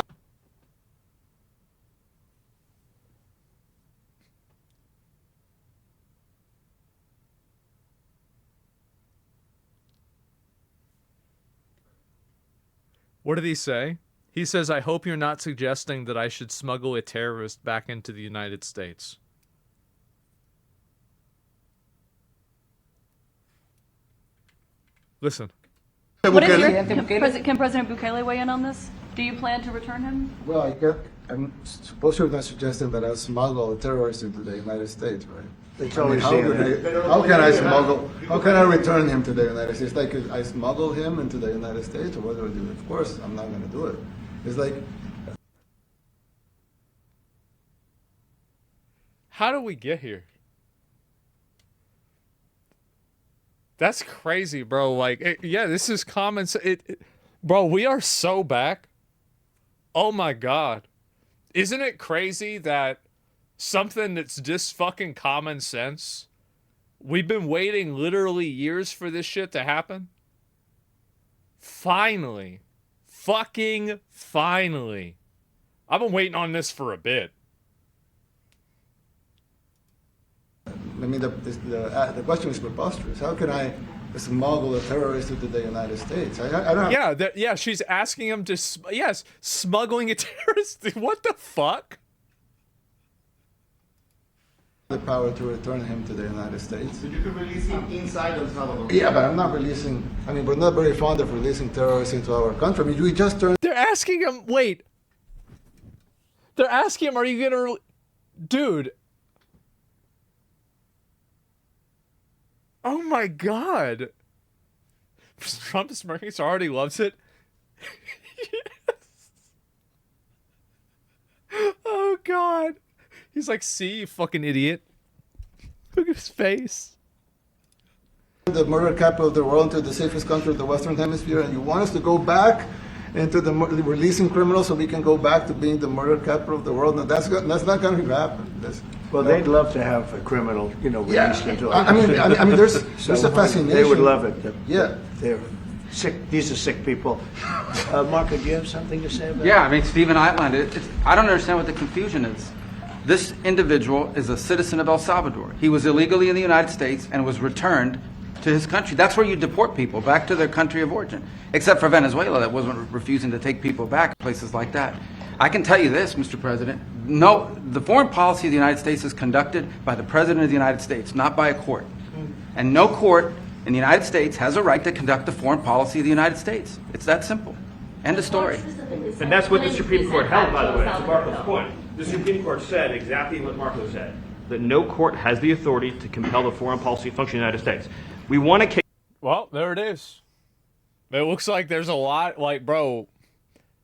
What did he say? He says, I hope you're not suggesting that I should smuggle a terrorist back into the United States. Listen. What is your, can President Bukele weigh in on this? Do you plan to return him? Well, I'm supposed you're not suggesting that I'll smuggle a terrorist into the United States, right? It's always how can I smuggle? How can I return him to the United States? Like, I smuggle him into the United States, or what do I do? Of course, I'm not going to do it. It's like, how do we get here? That's crazy, bro. Like, yeah, this is common. Bro, we are so back. Oh my God. Isn't it crazy that something that's just fucking common sense, we've been waiting literally years for this shit to happen? Finally. Fucking finally. I've been waiting on this for a bit. I mean, the question is preposterous. How can I smuggle a terrorist into the United States. I don't. Yeah, she's asking him to. Yes, smuggling a terrorist. What the fuck? The power to return him to the United States. So you can release him inside El Salvador. Yeah, but I'm not releasing. I mean, we're not very fond of releasing terrorists into our country. I mean, we just turned. They're asking him. Wait. They're asking him, "Are you gonna, dude?" Oh my God. Trump smirking, so already loves it. Yes. Oh God. He's like, "See, you fucking idiot." Look at his face. The murder capital of the world into the safest country of the Western Hemisphere, and you want us to go back into the releasing criminals so we can go back to being the murder capital of the world? No, that's not going to happen. Well, they'd love to have a criminal, released into our I mean, there's a fascination. They would love it. Yeah. They're sick. These are sick people. Marco, do you have something to say about Yeah, I mean, Stephen outlined it. I don't understand what the confusion is. This individual is a citizen of El Salvador. He was illegally in the United States and was returned to his country. That's where you deport people, back to their country of origin. Except for Venezuela, that wasn't refusing to take people back, places like that. I can tell you this, Mr. President. No, the foreign policy of the United States is conducted by the President of the United States, not by a court. And no court in the United States has a right to conduct the foreign policy of the United States. It's that simple. End of story. And that's what the Supreme Court held, by the way, to Marco's point. The Supreme Court said exactly what Marco said, that no court has the authority to compel the foreign policy function of the United States. We want to... Well, there it is. It looks like there's a lot, like, bro,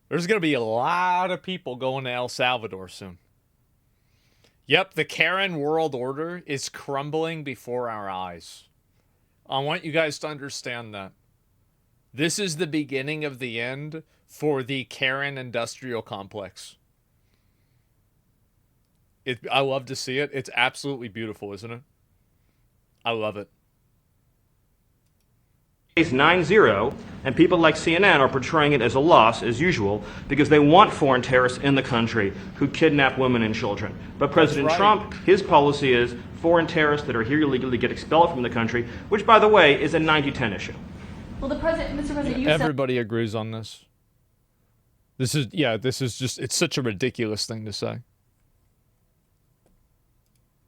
there's going to be a lot of people going to El Salvador soon. Yep, the Karen world order is crumbling before our eyes. I want you guys to understand that. This is the beginning of the end for the Karen industrial complex. I love to see it. It's absolutely beautiful, isn't it? I love it. Case 9-0, and people like CNN are portraying it as a loss, as usual, because they want foreign terrorists in the country who kidnap women and children. But President Trump, his policy is foreign terrorists that are here illegally get expelled from the country, which, by the way, is a 90-10 issue. Well, Mr. President, you Everybody agrees on this. This is just, it's such a ridiculous thing to say.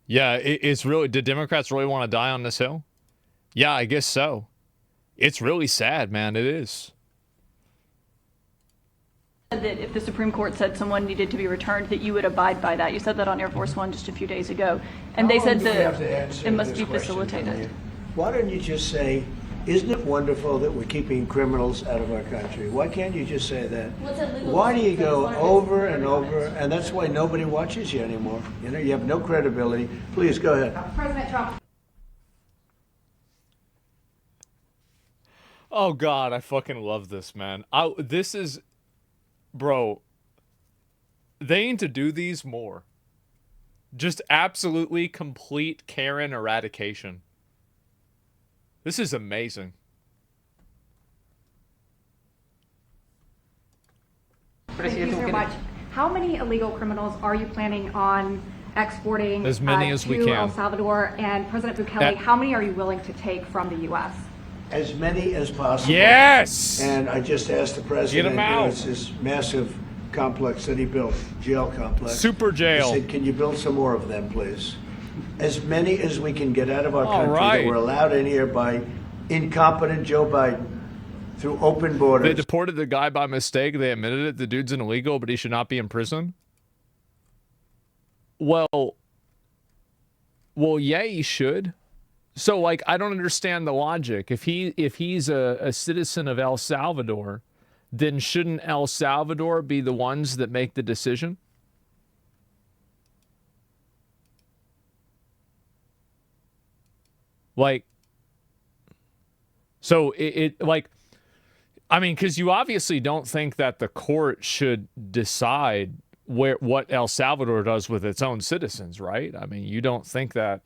Yeah, it's really, did Democrats really want to die on this hill? Yeah, I guess so. It's really sad, man. It is. said that if the Supreme Court said someone needed to be returned, that you would abide by that. You said that on Air Force One just a few days ago. And they said that it must be facilitated. Why don't you just say, isn't it wonderful that we're keeping criminals out of our country? Why can't you just say that? Why do you go over and over? And that's why nobody watches you anymore. You know, you have no credibility. Please, go ahead. President Trump. Oh, God, I fucking love this, man. This is... Bro, they need to do these more. Just absolutely complete Karen eradication. This is amazing. Thank you so much. How many illegal criminals are you planning on exporting as many as we to can. El Salvador? And President Bukele, how many are you willing to take from the U.S.? As many as possible. Yes! And I just asked the president, Get 'em out. it's this massive complex that he built, jail complex. Super jail. I said, can you build some more of them, please? As many as we can get out of our country right. that were allowed in here by incompetent Joe Biden through open borders. They deported the guy by mistake. They admitted it. The dude's an illegal, but he should not be in prison. Well, yeah, he should. So, like, I don't understand the logic. If he's a citizen of El Salvador, then shouldn't El Salvador be the ones that make the decision? Like, so like, I mean, because you obviously don't think that the court should decide what El Salvador does with its own citizens, right? I mean, you don't think that.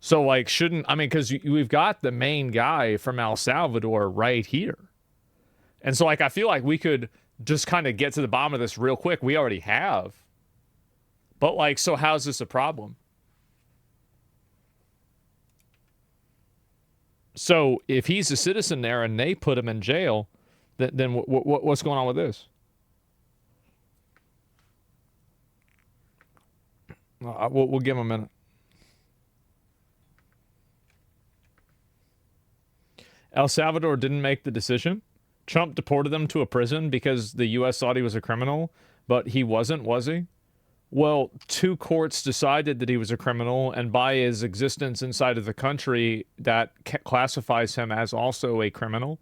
So, like, shouldn't, I mean, because we've got the main guy from El Salvador right here. And so, like, I feel like we could just kind of get to the bottom of this real quick. We already have. But, like, so how's this a problem? So if he's a citizen there and they put him in jail, then what's going on with this? We'll give him a minute. El Salvador didn't make the decision. Trump deported them to a prison because the U.S. thought he was a criminal, but he wasn't, was he? Well, 2 courts decided that he was a criminal, and by his existence inside of the country, that classifies him as also a criminal.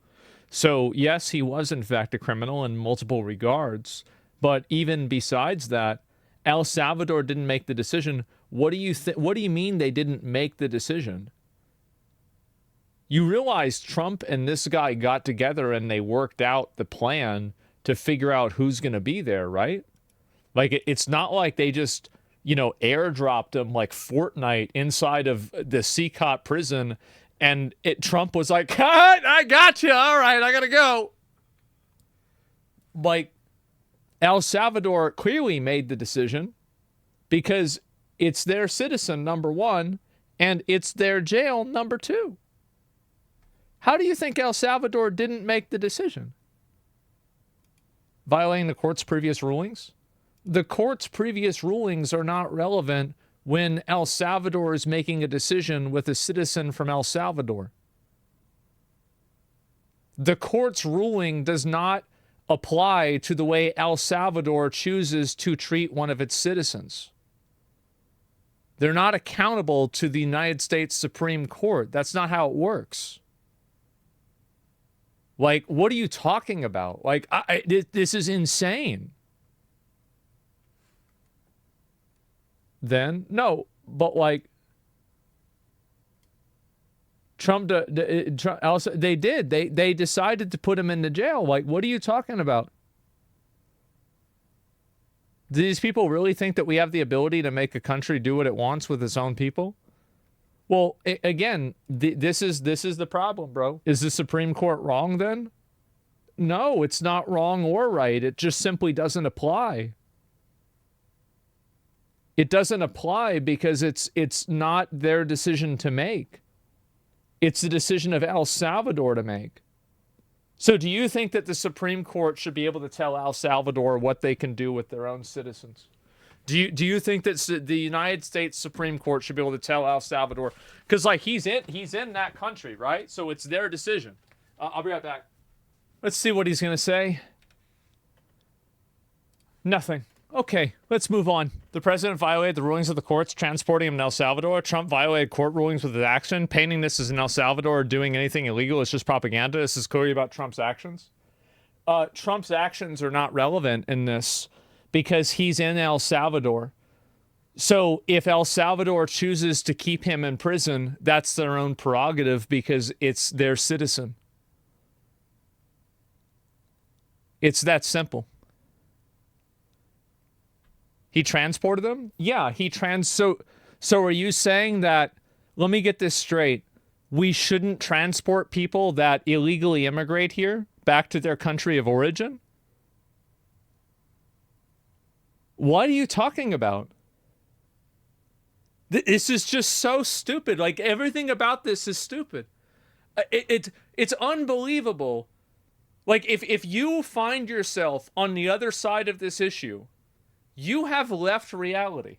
So, yes, he was in fact a criminal in multiple regards, but even besides that, El Salvador didn't make the decision. What do you mean they didn't make the decision? You realize Trump and this guy got together and they worked out the plan to figure out who's going to be there, right? Like, it's not like they just, airdropped him like Fortnite inside of the CCOT prison, and Trump was like, "Cut! I got you. All right, I got to go." Like, El Salvador clearly made the decision because it's their citizen, number one, and it's their jail, number two. How do you think El Salvador didn't make the decision? Violating the court's previous rulings? The court's previous rulings are not relevant when El Salvador is making a decision with a citizen from El Salvador. The court's ruling does not apply to the way El Salvador chooses to treat one of its citizens. They're not accountable to the United States Supreme Court. That's not how it works. Like, what are you talking about? Like, this is insane. Then, no, but like, they did. They decided to put him into jail. Like, what are you talking about? Do these people really think that we have the ability to make a country do what it wants with its own people? Well, again, this is the problem, bro. Is the Supreme Court wrong then? No, it's not wrong or right. It just simply doesn't apply. It doesn't apply because it's not their decision to make. It's the decision of El Salvador to make. So do you think that the Supreme Court should be able to tell El Salvador what they can do with their own citizens? Do you think that the United States Supreme Court should be able to tell El Salvador? Because like he's in that country, right? So it's their decision. I'll be right back. Let's see what he's going to say. Nothing. Okay, let's move on. The president violated the rulings of the courts transporting him to El Salvador. Trump violated court rulings with his action. Painting this as in El Salvador or doing anything illegal is just propaganda. This is clearly about Trump's actions. Trump's actions are not relevant in this because he's in El Salvador. So if El Salvador chooses to keep him in prison, that's their own prerogative because it's their citizen. It's that simple. He transported them? Yeah, so are you saying that, let me get this straight, we shouldn't transport people that illegally immigrate here back to their country of origin? What are you talking about? This is just so stupid. Like, everything about this is stupid. It's unbelievable. Like, if you find yourself on the other side of this issue, you have left reality.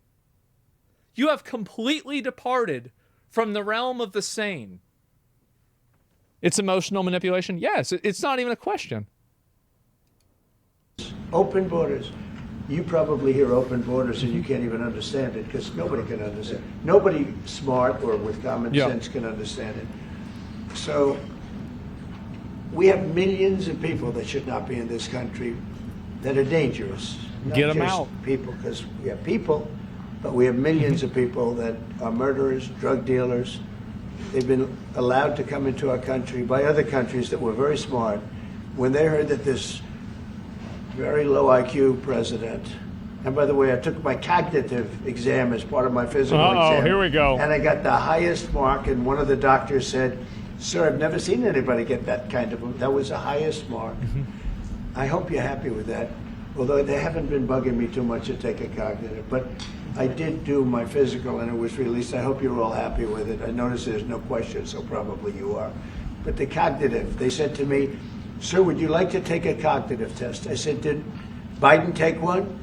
You have completely departed from the realm of the sane. It's emotional manipulation? Yes, it's not even a question. Open borders. You probably hear open borders and you can't even understand it because nobody can understand. Nobody smart or with common sense can understand it. So we have millions of people that should not be in this country that are dangerous. Get them out. People, because we have people, but we have millions of people that are murderers, drug dealers. They've been allowed to come into our country by other countries that were very smart. When they heard that this very low IQ president, and by the way, I took my cognitive exam as part of my physical exam. Here we go. And I got the highest mark, and one of the doctors said, "Sir, I've never seen anybody get that kind of, that was the highest mark." I hope you're happy with that. although they haven't been bugging me too much to take a cognitive, but I did do my physical and it was released. I hope you're all happy with it. I noticed there's no question, so probably you are. But the cognitive, they said to me, "Sir, would you like to take a cognitive test?" I said, "Did Biden take one?"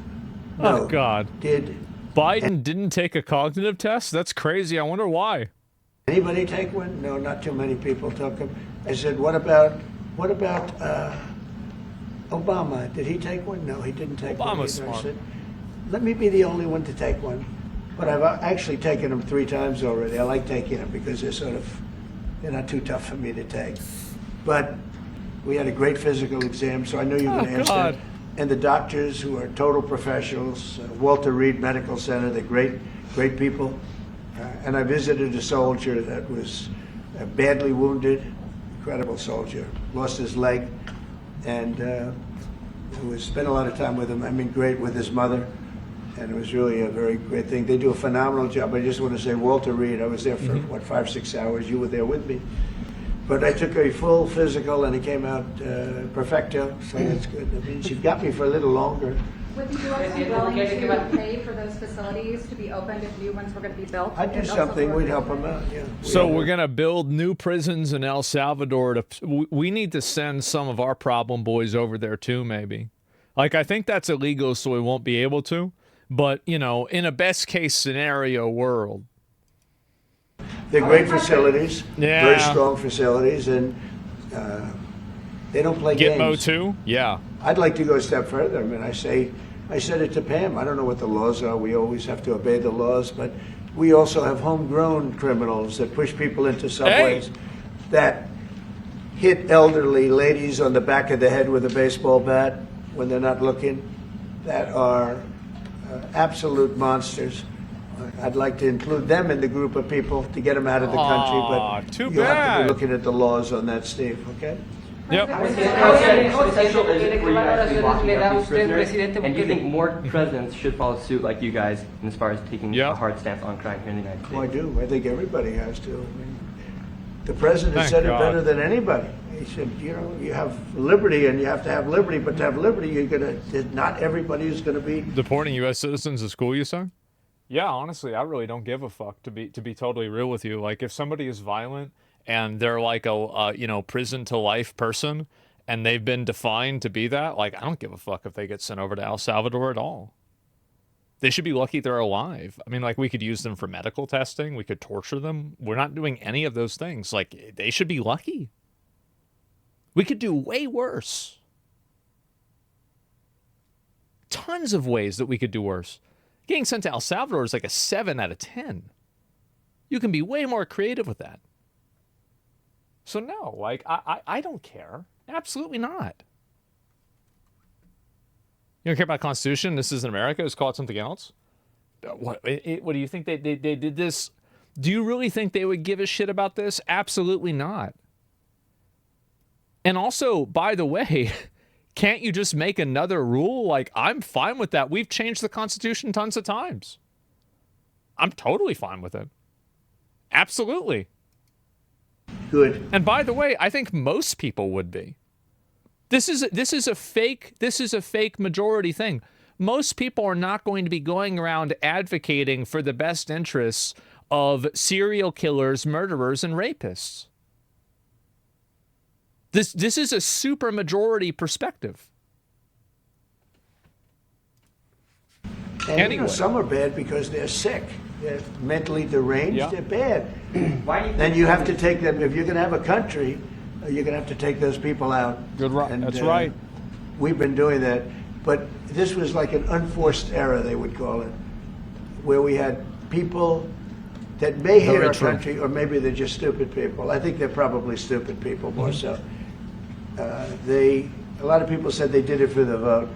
No. Oh, God. Did Biden didn't take a cognitive test? That's crazy. I wonder why. anybody take one? No, not too many people took them. I said, what about Obama? Did he take one? No, he didn't take one. Obama's either. I smart. said, let me be the only one to take one. But I've actually taken them 3 times already. I like taking them because they're not too tough for me to take. But we had a great physical exam, so I knew you were going to ask that. And the doctors, who are total professionals, Walter Reed Medical Center, they're great people. And I visited a soldier that was badly wounded, incredible soldier, lost his leg, and spent a lot of time with him. I mean, great with his mother, and it was really a very great thing. They do a phenomenal job. I just want to say, Walter Reed, I was there for, 5-6 hours. You were there with me. But I took a full physical, and it came out perfecto, so that's good. That means you've got me for a little longer. Would the U.S. be willing to pay for those facilities to be opened if new ones were going to be built? I'd do something. We'd help them out, yeah. So we're going to build new prisons in El Salvador. We need to send some of our problem boys over there, too, maybe. Like, I think that's illegal, so we won't be able to. But, you know, in a best-case scenario world. They're great facilities, Yeah. very strong facilities, and they don't play games. Gitmo, too? Yeah. I'd like to go a step further. I mean, I said it to Pam. I don't know what the laws are. We always have to obey the laws, but we also have homegrown criminals that push people into subways, that hit elderly ladies on the back of the head with a baseball bat when they're not looking, that are absolute monsters. I'd like to include them in the group of people to get them out of the country, but too you'll have to bad. be looking at the laws on that, Steve, okay? Yep. How essential is it for you guys to be locking up these prisoners? And do you think more presidents should follow suit like you guys as far as taking a hard stance on crime here in the United States? Oh, I do. I think everybody has to. I mean, the president Thank said God. it better than anybody. He said, you know, you have liberty and you have to have liberty, but to have liberty, not everybody is going to be. Deporting U.S. citizens to school, you say? Yeah, honestly, I really don't give a fuck, to be totally real with you. Like, if somebody is violent and they're like a prison to life person and they've been defined to be that, like, I don't give a fuck if they get sent over to El Salvador at all. They should be lucky they're alive. I mean, like, we could use them for medical testing. We could torture them. We're not doing any of those things. Like, they should be lucky. We could do way worse. Tons of ways that we could do worse. Getting sent to El Salvador is like a 7 out of 10. You can be way more creative with that. So no, like, I don't care. Absolutely not. You don't care about the Constitution? This isn't America. It's called something else? What do you think they did this? Do you really think they would give a shit about this? Absolutely not. And also, by the way, can't you just make another rule? Like, I'm fine with that. We've changed the Constitution tons of times. I'm totally fine with it. Absolutely. Good. And by the way, I think most people would be. This is a fake majority thing. Most people are not going to be going around advocating for the best interests of serial killers, murderers, and rapists. This is a super majority perspective. And Anyway. some are bad because they're sick. They're mentally deranged. Yeah. They're bad. Why do you Then think you have to take them. If you're going to have a country, you're going to have to take those people out. Good, And, that's right. We've been doing that. But this was like an unforced error, they would call it, where we had people that may hate Very our true. country, or maybe they're just stupid people. I think they're probably stupid people more so. A lot of people said they did it for the vote.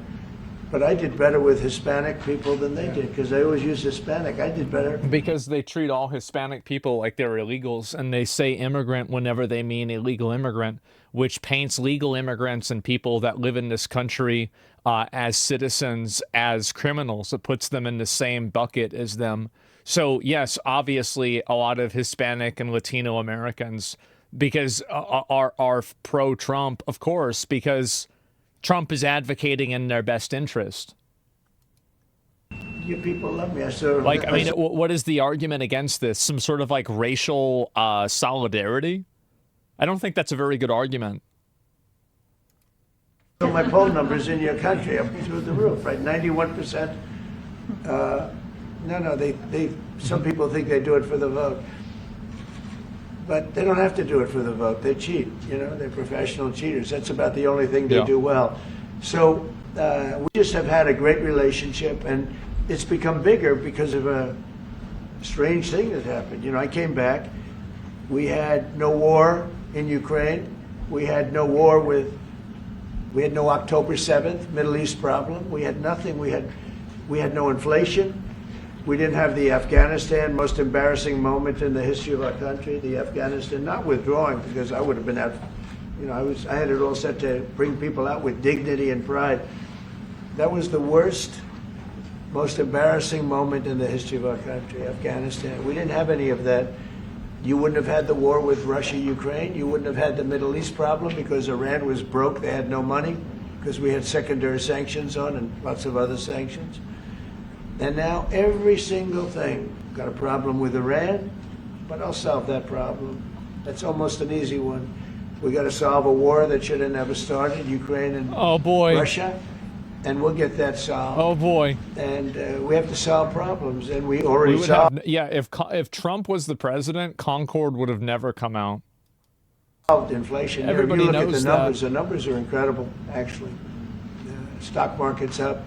But I did better with Hispanic people than they did, because they always use Hispanic. I did better. Because they treat all Hispanic people like they're illegals, and they say immigrant whenever they mean illegal immigrant, which paints legal immigrants and people that live in this country as citizens as criminals. It puts them in the same bucket as them. So yes, obviously a lot of Hispanic and Latino Americans are pro-Trump, of course, because Trump is advocating in their best interest. You people love me. I serve. Like, I mean, what is the argument against this? Some sort of like racial solidarity? I don't think that's a very good argument. So my poll numbers in your country up through the roof, right? 91%. No, some people think they do it for the vote. But they don't have to do it for the vote. They cheat, you know, they're professional cheaters. That's about the only thing they do well. So we just have had a great relationship, and it's become bigger because of a strange thing that happened. You know, I came back, we had no war in Ukraine, we had no war we had no October 7th Middle East problem, we had nothing, we had no inflation. We didn't have the Afghanistan, most embarrassing moment in the history of our country, the Afghanistan, not withdrawing, because I would have been out, you know, I had it all set to bring people out with dignity and pride. That was the worst, most embarrassing moment in the history of our country, Afghanistan. We didn't have any of that. You wouldn't have had the war with Russia, Ukraine. You wouldn't have had the Middle East problem because Iran was broke. They had no money because we had secondary sanctions on and lots of other sanctions. And now every single thing, got a problem with Iran, but I'll solve that problem. That's almost an easy one. We got to solve a war that should have never started, Ukraine and Russia, and we'll get that solved. Oh boy! And we have to solve problems, and we already solved. If Trump was the president, Concord would have never come out. Solved inflation. Everybody you look knows at the numbers. that. The numbers are incredible, actually. The stock market's up,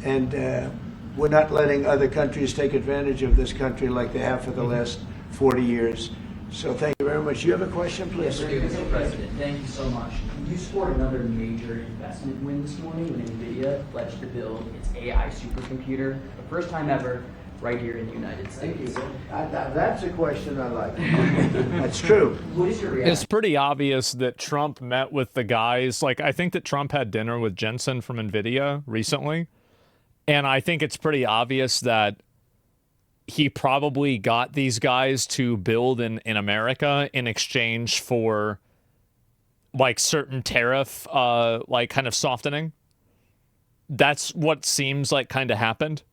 and we're not letting other countries take advantage of this country like they have for the last 40 years. So thank you very much. You have a question, please? Yes, Mr. President, thank you so much. You scored another major investment win this morning when NVIDIA pledged to build its AI supercomputer, the first time ever, right here in the United States. That's a question I like. That's true. What is your reaction? It's pretty obvious that Trump met with the guys. Like, I think that Trump had dinner with Jensen from NVIDIA recently. And I think it's pretty obvious that he probably got these guys to build in America in exchange for like certain tariff, like kind of softening. That's what seems like kind of happened.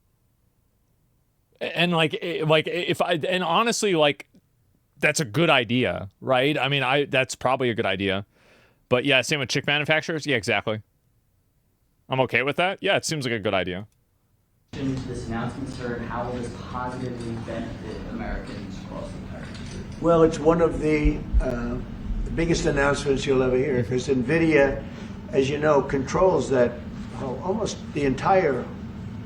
And and honestly, like, that's a good idea, right? I mean, that's probably a good idea. But yeah, same with chip manufacturers. Yeah, exactly. I'm okay with that. Yeah, it seems like a good idea. This announcement, sir, and how will this positively benefit Americans across the entire country? Well, it's one of the biggest announcements you'll ever hear, because NVIDIA, as you know, controls that almost the entire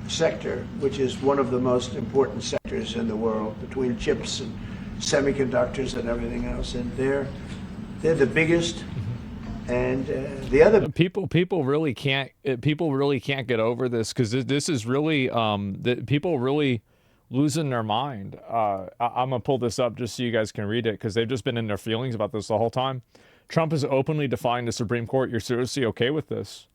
sector, which is one of the most important sectors in the world, between chips and semiconductors and everything else. And they're the biggest. And the other people really can't get over this, because this is really people really losing their mind. I'm gonna pull this up just so you guys can read it, because they've just been in their feelings about this the whole time. Trump has openly defined the Supreme Court. You're seriously okay with this?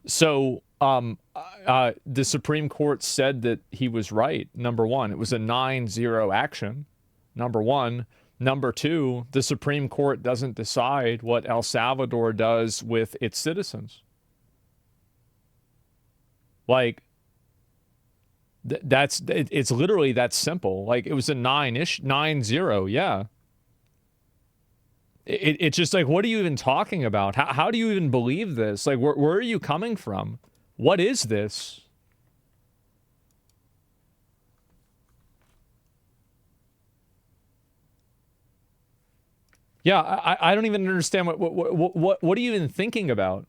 So the Supreme Court said that he was right. Number one, it was a 9-0 action. Number one. Number two, the Supreme Court doesn't decide what El Salvador does with its citizens. Like, it's literally that simple. Like, it was a 9-0, yeah. It's just like, what are you even talking about? How do you even believe this? Like, where are you coming from? What is this? Yeah, I don't even understand what are you even thinking about?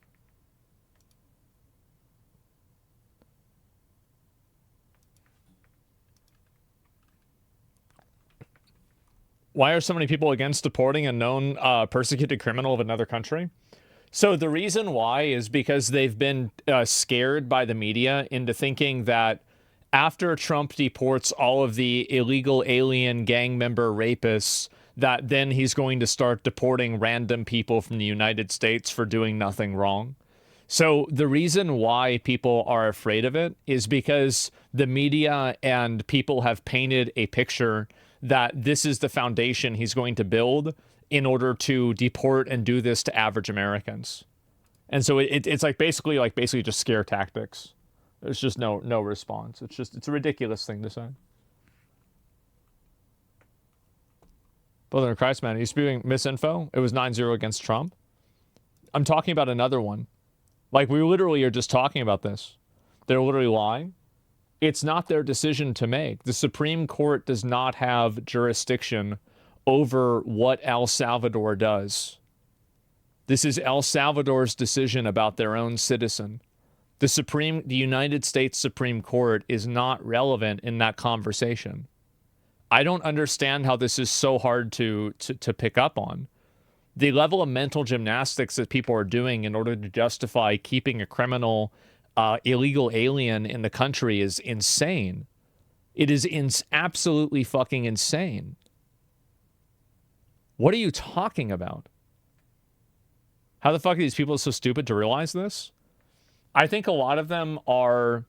Why are so many people against deporting a known persecuted criminal of another country? So the reason why is because they've been scared by the media into thinking that after Trump deports all of the illegal alien gang member rapists, that then he's going to start deporting random people from the United States for doing nothing wrong. So the reason why people are afraid of it is because the media and people have painted a picture that this is the foundation he's going to build in order to deport and do this to average Americans. And so it's like basically just scare tactics. There's just no response. It's a ridiculous thing to say. Brother in Christ, man, are you spewing misinfo? It was 9-0 against Trump. I'm talking about another one. Like, we literally are just talking about this. They're literally lying. It's not their decision to make. The Supreme Court does not have jurisdiction over what El Salvador does. This is El Salvador's decision about their own citizen. The United States Supreme Court is not relevant in that conversation. I don't understand how this is so hard to pick up on. The level of mental gymnastics that people are doing in order to justify keeping a criminal, illegal alien in the country is insane. It is absolutely fucking insane. What are you talking about? How the fuck are these people so stupid to realize this? I think a lot of them are...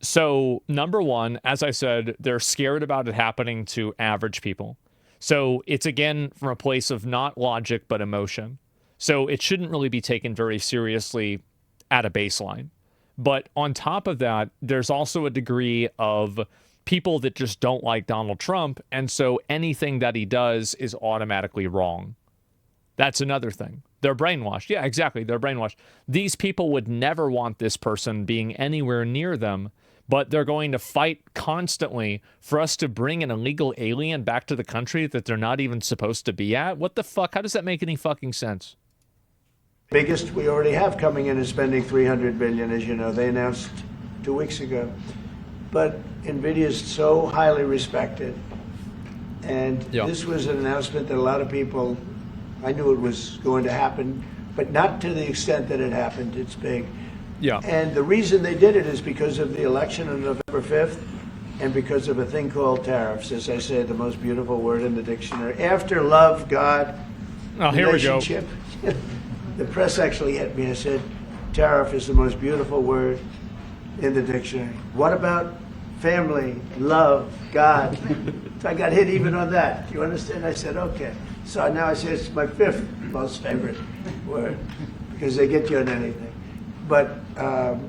So, number one, as I said, they're scared about it happening to average people. So it's, again, from a place of not logic, but emotion. So it shouldn't really be taken very seriously at a baseline. But on top of that, there's also a degree of people that just don't like Donald Trump, and so anything that he does is automatically wrong. That's another thing. They're brainwashed. Yeah, exactly. They're brainwashed. These people would never want this person being anywhere near them, but they're going to fight constantly for us to bring an illegal alien back to the country that they're not even supposed to be at? What the fuck? How does that make any fucking sense? Biggest we already have coming in is spending $300 billion, as you know. They announced 2 weeks ago. But NVIDIA is so highly respected. And this was an announcement that a lot of people, I knew it was going to happen, but not to the extent that it happened. It's big. Yeah. And the reason they did it is because of the election on November 5th and because of a thing called tariffs. As I say, the most beautiful word in the dictionary. After love, God, relationship. We go. The press actually hit me and said, tariff is the most beautiful word in the dictionary. What about family, love, God? So I got hit even on that. You understand? I said, okay. So now I say it's my 5th most favorite word because they get you on anything. But that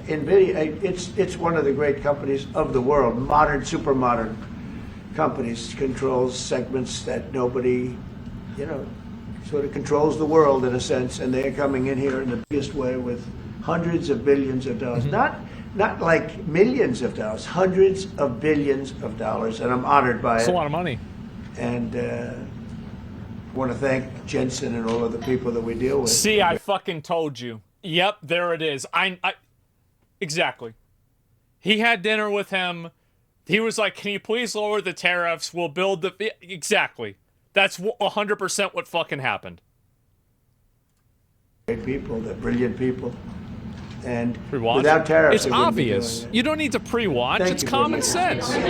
NVIDIA, it's one of the great companies of the world, modern, super modern companies, controls segments that nobody, sort of controls the world in a sense, and they're coming in here in the biggest way with hundreds of billions of dollars. Not like millions of dollars, hundreds of billions of dollars, and I'm honored by it. It's a lot of money. And I want to thank Jensen and all of the people that we deal with. See, I fucking told you. Yep, there it is. Exactly. He had dinner with him. He was like, can you please lower the tariffs? We'll build the... Exactly. That's 100% what fucking happened. Great people, they're brilliant people. And without tariffs, it's obvious. You don't need to pre-watch. It's common sense. Of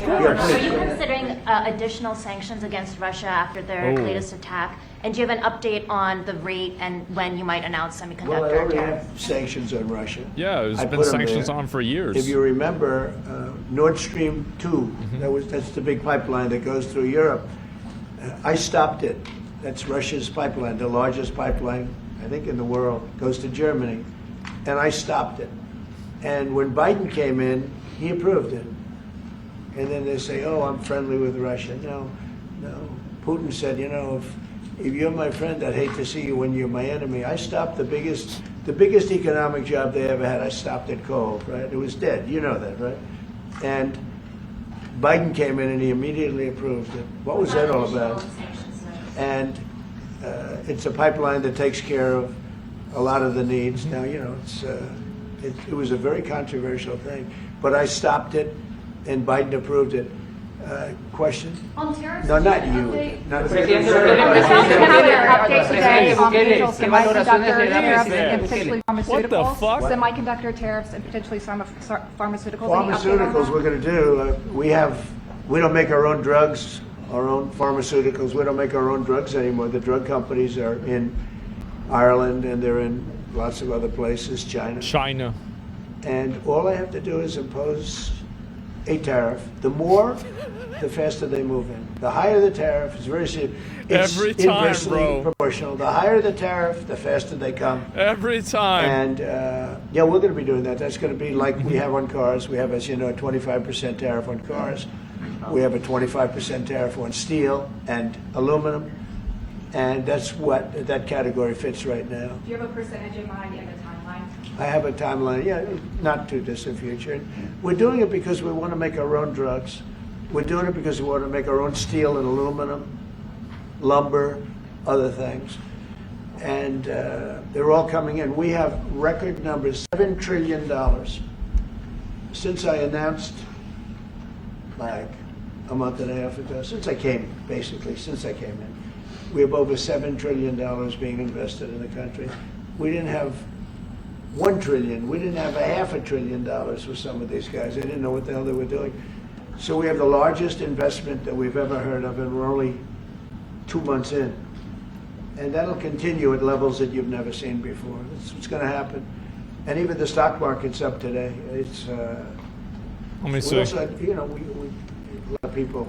course. Are you considering additional sanctions against Russia after their latest attack? And do you have an update on the rate and when you might announce semiconductor Well, I already tariffs? have sanctions on Russia. Yeah, there's been sanctions on for years. If you remember, Nord Stream 2, that's the big pipeline that goes through Europe. I stopped it. That's Russia's pipeline, the largest pipeline, I think, in the world, goes to Germany. And I stopped it. And when Biden came in, he approved it. And then they say, oh, I'm friendly with Russia. No. Putin said, if you're my friend, I'd hate to see you when you're my enemy. I stopped the biggest economic job they ever had. I stopped it cold, right? It was dead. You know that, right? And Biden came in and he immediately approved it. What was that all about? And it's a pipeline that takes care of a lot of the needs. Now, it was a very controversial thing, but I stopped it, and Biden approved it. Question? On tariffs? No, not you. Not What the fuck? Semiconductor tariffs and potentially pharmaceuticals. Pharmaceuticals we're going to do. We don't make our own drugs, our own pharmaceuticals. We don't make our own drugs anymore. The drug companies are in Ireland and they're in lots of other places, China. China. And all I have to do is impose a tariff, the more, the faster they move in. The higher the tariff, it's very serious. It's Every time, inversely bro. proportional. The higher the tariff, the faster they come. Every time. And yeah, we're going to be doing that. That's going to be like we have on cars. We have, as you know, a 25% tariff on cars. We have a 25% tariff on steel and aluminum. And that's what that category fits right now. Do you have a percentage in mind and a timeline? I have a timeline, yeah, not too distant future. We're doing it because we want to make our own drugs. We're doing it because we want to make our own steel and aluminum, lumber, other things. And they're all coming in. We have record numbers, $7 trillion. Since I announced, like a month and a half ago, since I came in, we have over $7 trillion being invested in the country. We didn't have $1 trillion. We didn't have $500 billion for some of these guys. They didn't know what the hell they were doing. So we have the largest investment that we've ever heard of, and we're only 2 months in. And that'll continue at levels that you've never seen before. That's what's going to happen. And even the stock market's up today. It's. Let me see. Also, you know, a lot of people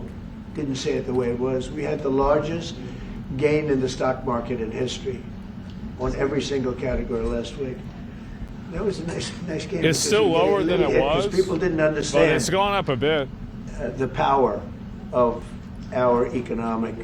didn't say it the way it was. We had the largest gain in the stock market in history on every single category last week. That was a nice game. It's still lower than it was. People didn't understand. But it's gone up a bit. The power of our economic,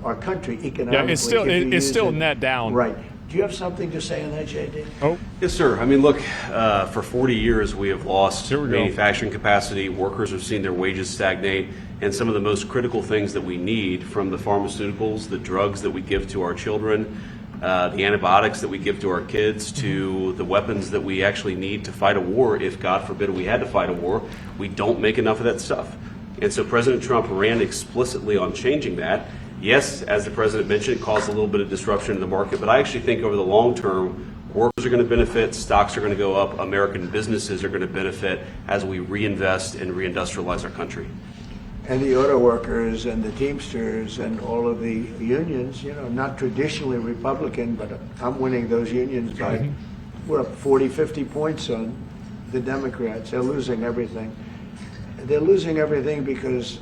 our country economically. Yeah, it's still net down. Right. Do you have something to say on that, JD? Oh. Yes, sir. I mean, look, for 40 years we have lost manufacturing capacity. Workers have seen their wages stagnate. And some of the most critical things that we need, from the pharmaceuticals, the drugs that we give to our children, the antibiotics that we give to our kids, to the weapons that we actually need to fight a war, if God forbid we had to fight a war, we don't make enough of that stuff. And so President Trump ran explicitly on changing that. Yes, as the president mentioned, it caused a little bit of disruption in the market, but I actually think over the long term, workers are going to benefit, stocks are going to go up, American businesses are going to benefit as we reinvest and reindustrialize our country. And the auto workers and the Teamsters and all of the unions, you know, not traditionally Republican, but I'm winning those unions by, we're up 40, 50 points on the Democrats. They're losing everything. They're losing everything because...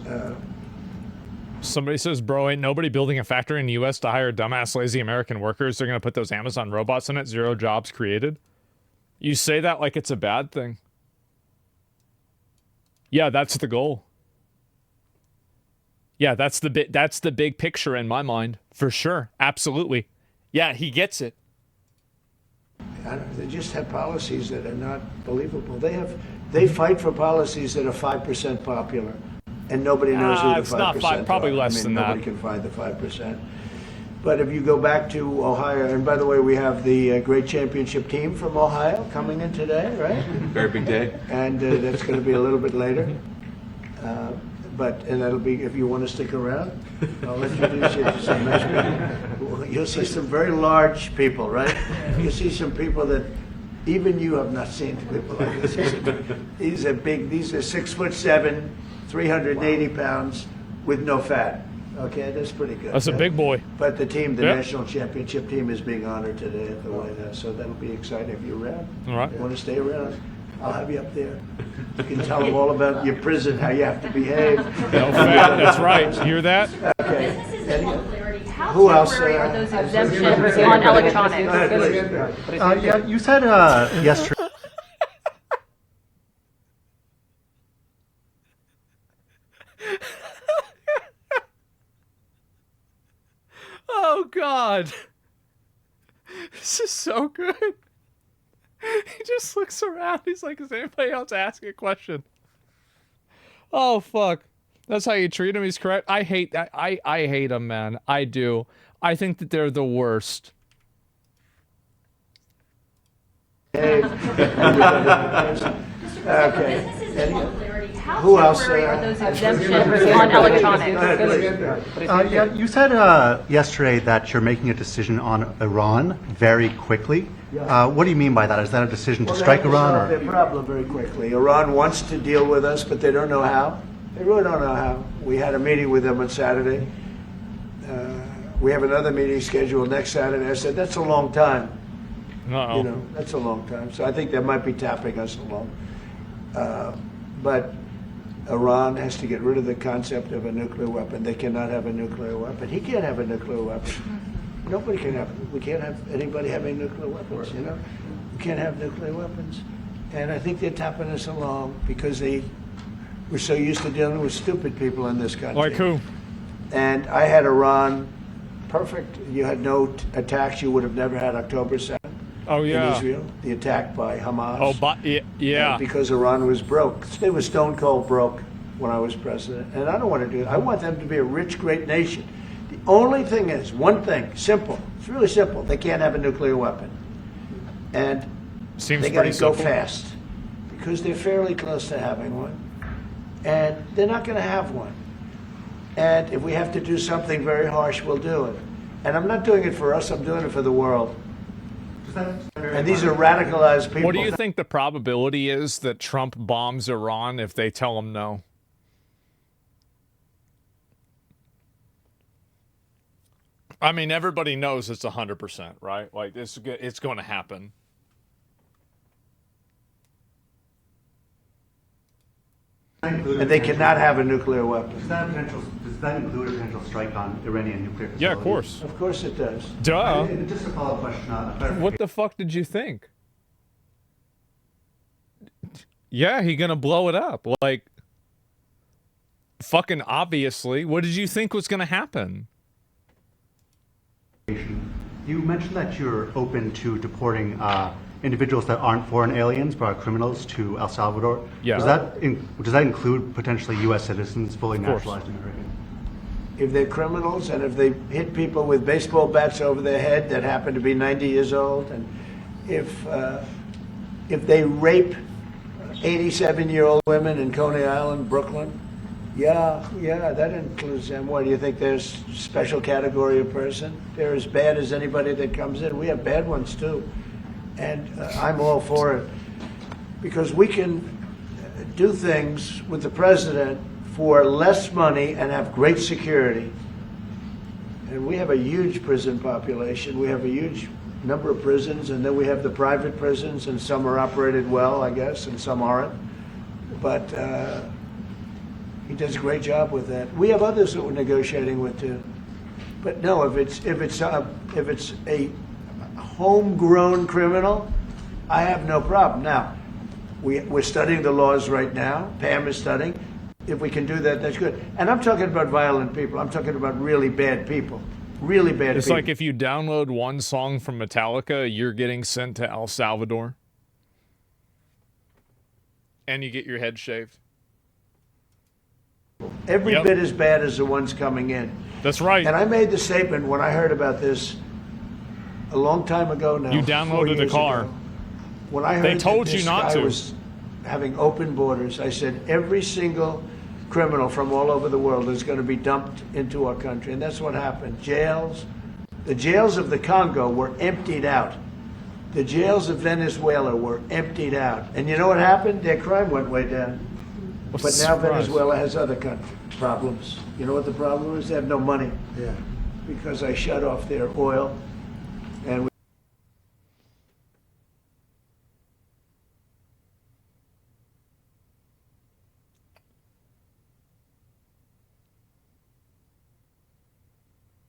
Somebody says, bro, ain't nobody building a factory in the U.S. to hire dumbass, lazy American workers. They're going to put those Amazon robots in it, 0 jobs created. You say that like it's a bad thing. Yeah, that's the goal. Yeah, that's the big picture in my mind, for sure. Absolutely. Yeah, he gets it. They just have policies that are not believable. They fight for policies that are 5% popular, and nobody knows who the 5% it's not 5, probably less than that. Nobody can find the 5%. But if you go back to Ohio, and by the way, we have the great championship team from Ohio coming in today, right? Very big day. And that's going to be a little bit later. And that'll be, if you want to stick around, I'll introduce you to some nice people. You'll see some very large people, right? You'll see some people that even you have not seen people like this. These are big, these are 6'7", 380 pounds with no fat. Okay, that's pretty good. That's a big boy. But the team, the national championship team, is being honored today at the White House, so that'll be exciting if you're around. All right. You want to stay around? I'll have you up there. You can tell them all about your prison, how you have to behave. No fat, that's right. Hear that? Okay. How Who else? temporary are those exemptions on electronics? Yeah, you said yesterday. Oh, God. This is so good. He just looks around. He's like, is anybody else asking a question? Oh, fuck. That's how you treat him. He's correct. I hate that. I hate him, man. I do. I think that they're the worst. Okay. Who else? Are those exemptions on electronics? Yeah, you said yesterday that you're making a decision on Iran very quickly. What do you mean by that? Is that a decision to strike Iran? Or? Their problem very quickly. Iran wants to deal with us, but they don't know how. They really don't know how. We had a meeting with them on Saturday. We have another meeting scheduled next Saturday. I said, that's a long time. Uh-oh. You know, that's a long time. So I think they might be tapping us along. but Iran has to get rid of the concept of a nuclear weapon. They cannot have a nuclear weapon. He can't have a nuclear weapon. Nobody can have. We can't have anybody having nuclear weapons. You know, we can't have nuclear weapons. And I think they're tapping us along because we're so used to dealing with stupid people in this country. Like who? And I had Iran perfect. You had no attacks. You would have never had October 7th. Oh, yeah. In Israel, the attack by Hamas. Oh, yeah. Because Iran was broke. They were stone cold broke when I was president. And I don't want to do it. I want them to be a rich, great nation. The only thing is, one thing, simple. It's really simple. They can't have a nuclear weapon. And they got to go fast because they're fairly close to having one. And they're not going to have one. And if we have to do something very harsh, we'll do it. And I'm not doing it for us. I'm doing it for the world. And these are radicalized people. What do you think the probability is that Trump bombs Iran if they tell him no? I mean, everybody knows it's 100%, right? Like, it's going to happen. And they cannot have a nuclear weapon. Does that include a potential strike on Iranian nuclear facilities? Yeah, of course. Of course it does. Duh. Just a follow-up question. What the fuck did you think? Yeah, he gonna blow it up. Like, fucking obviously. What did you think was gonna happen? You mentioned that you're open to deporting individuals that aren't foreign aliens but are criminals to El Salvador. Yeah. Does that include potentially U.S. citizens, fully naturalized Americans? If they're criminals and if they hit people with baseball bats over their head that happen to be 90 years old, and if they rape 87-year-old women in Coney Island, Brooklyn, yeah, that includes them. What, do you think there's a special category of person? They're as bad as anybody that comes in. We have bad ones too. And I'm all for it because we can do things with the president for less money and have great security. And we have a huge prison population. We have a huge number of prisons, and then we have the private prisons, and some are operated well, I guess, and some aren't. But he does a great job with that. We have others that we're negotiating with too. But no, if it's a homegrown criminal, I have no problem. Now, we're studying the laws right now. Pam is studying. If we can do that, that's good. And I'm talking about violent people. I'm talking about really bad people. Really bad people. It's like if you download one song from Metallica, you're getting sent to El Salvador. And you get your head shaved. Every bit as bad as the ones coming in. That's right. And I made the statement when I heard about this a long time ago now. You downloaded the car. When I heard they told that this you not guy to. was having open borders, I said every single criminal from all over the world is going to be dumped into our country. And that's what happened. Jails. The jails of the Congo were emptied out. The jails of Venezuela were emptied out. And you know what happened? Their crime went way down. But now Venezuela has other problems. You know what the problem is? They have no money. Yeah. Because I shut off their oil. And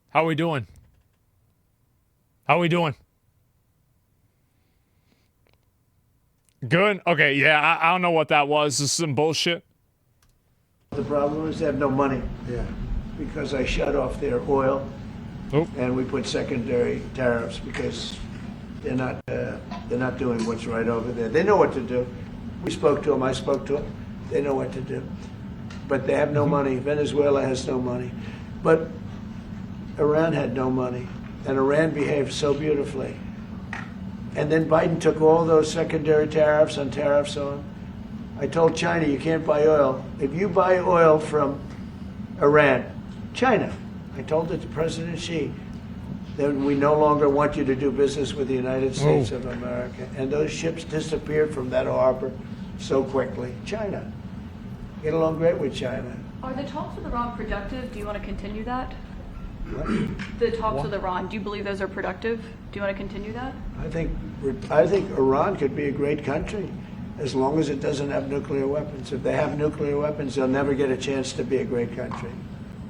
How we doing? How we doing? Good? Okay, yeah, I don't know what that was. This is some bullshit. the problem is they have no money. Yeah. Because I shut off their oil. Oop. And we put secondary tariffs because they're not doing what's right over there. They know what to do. We spoke to them. I spoke to them. They know what to do. But they have no money. Venezuela has no money. But Iran had no money. And Iran behaved so beautifully. And then Biden took all those secondary tariffs on. I told China, you can't buy oil. If you buy oil from Iran, China, I told it to President Xi, then we no longer want you to do business with the United States of America. And those ships disappeared from that harbor so quickly. China. Get along great with China. Are the talks with Iran productive? Do you want to continue that? What? The talks with Iran, do you believe those are productive? Do you want to continue that? I think Iran could be a great country. as long as it doesn't have nuclear weapons. If they have nuclear weapons, they'll never get a chance to be a great country.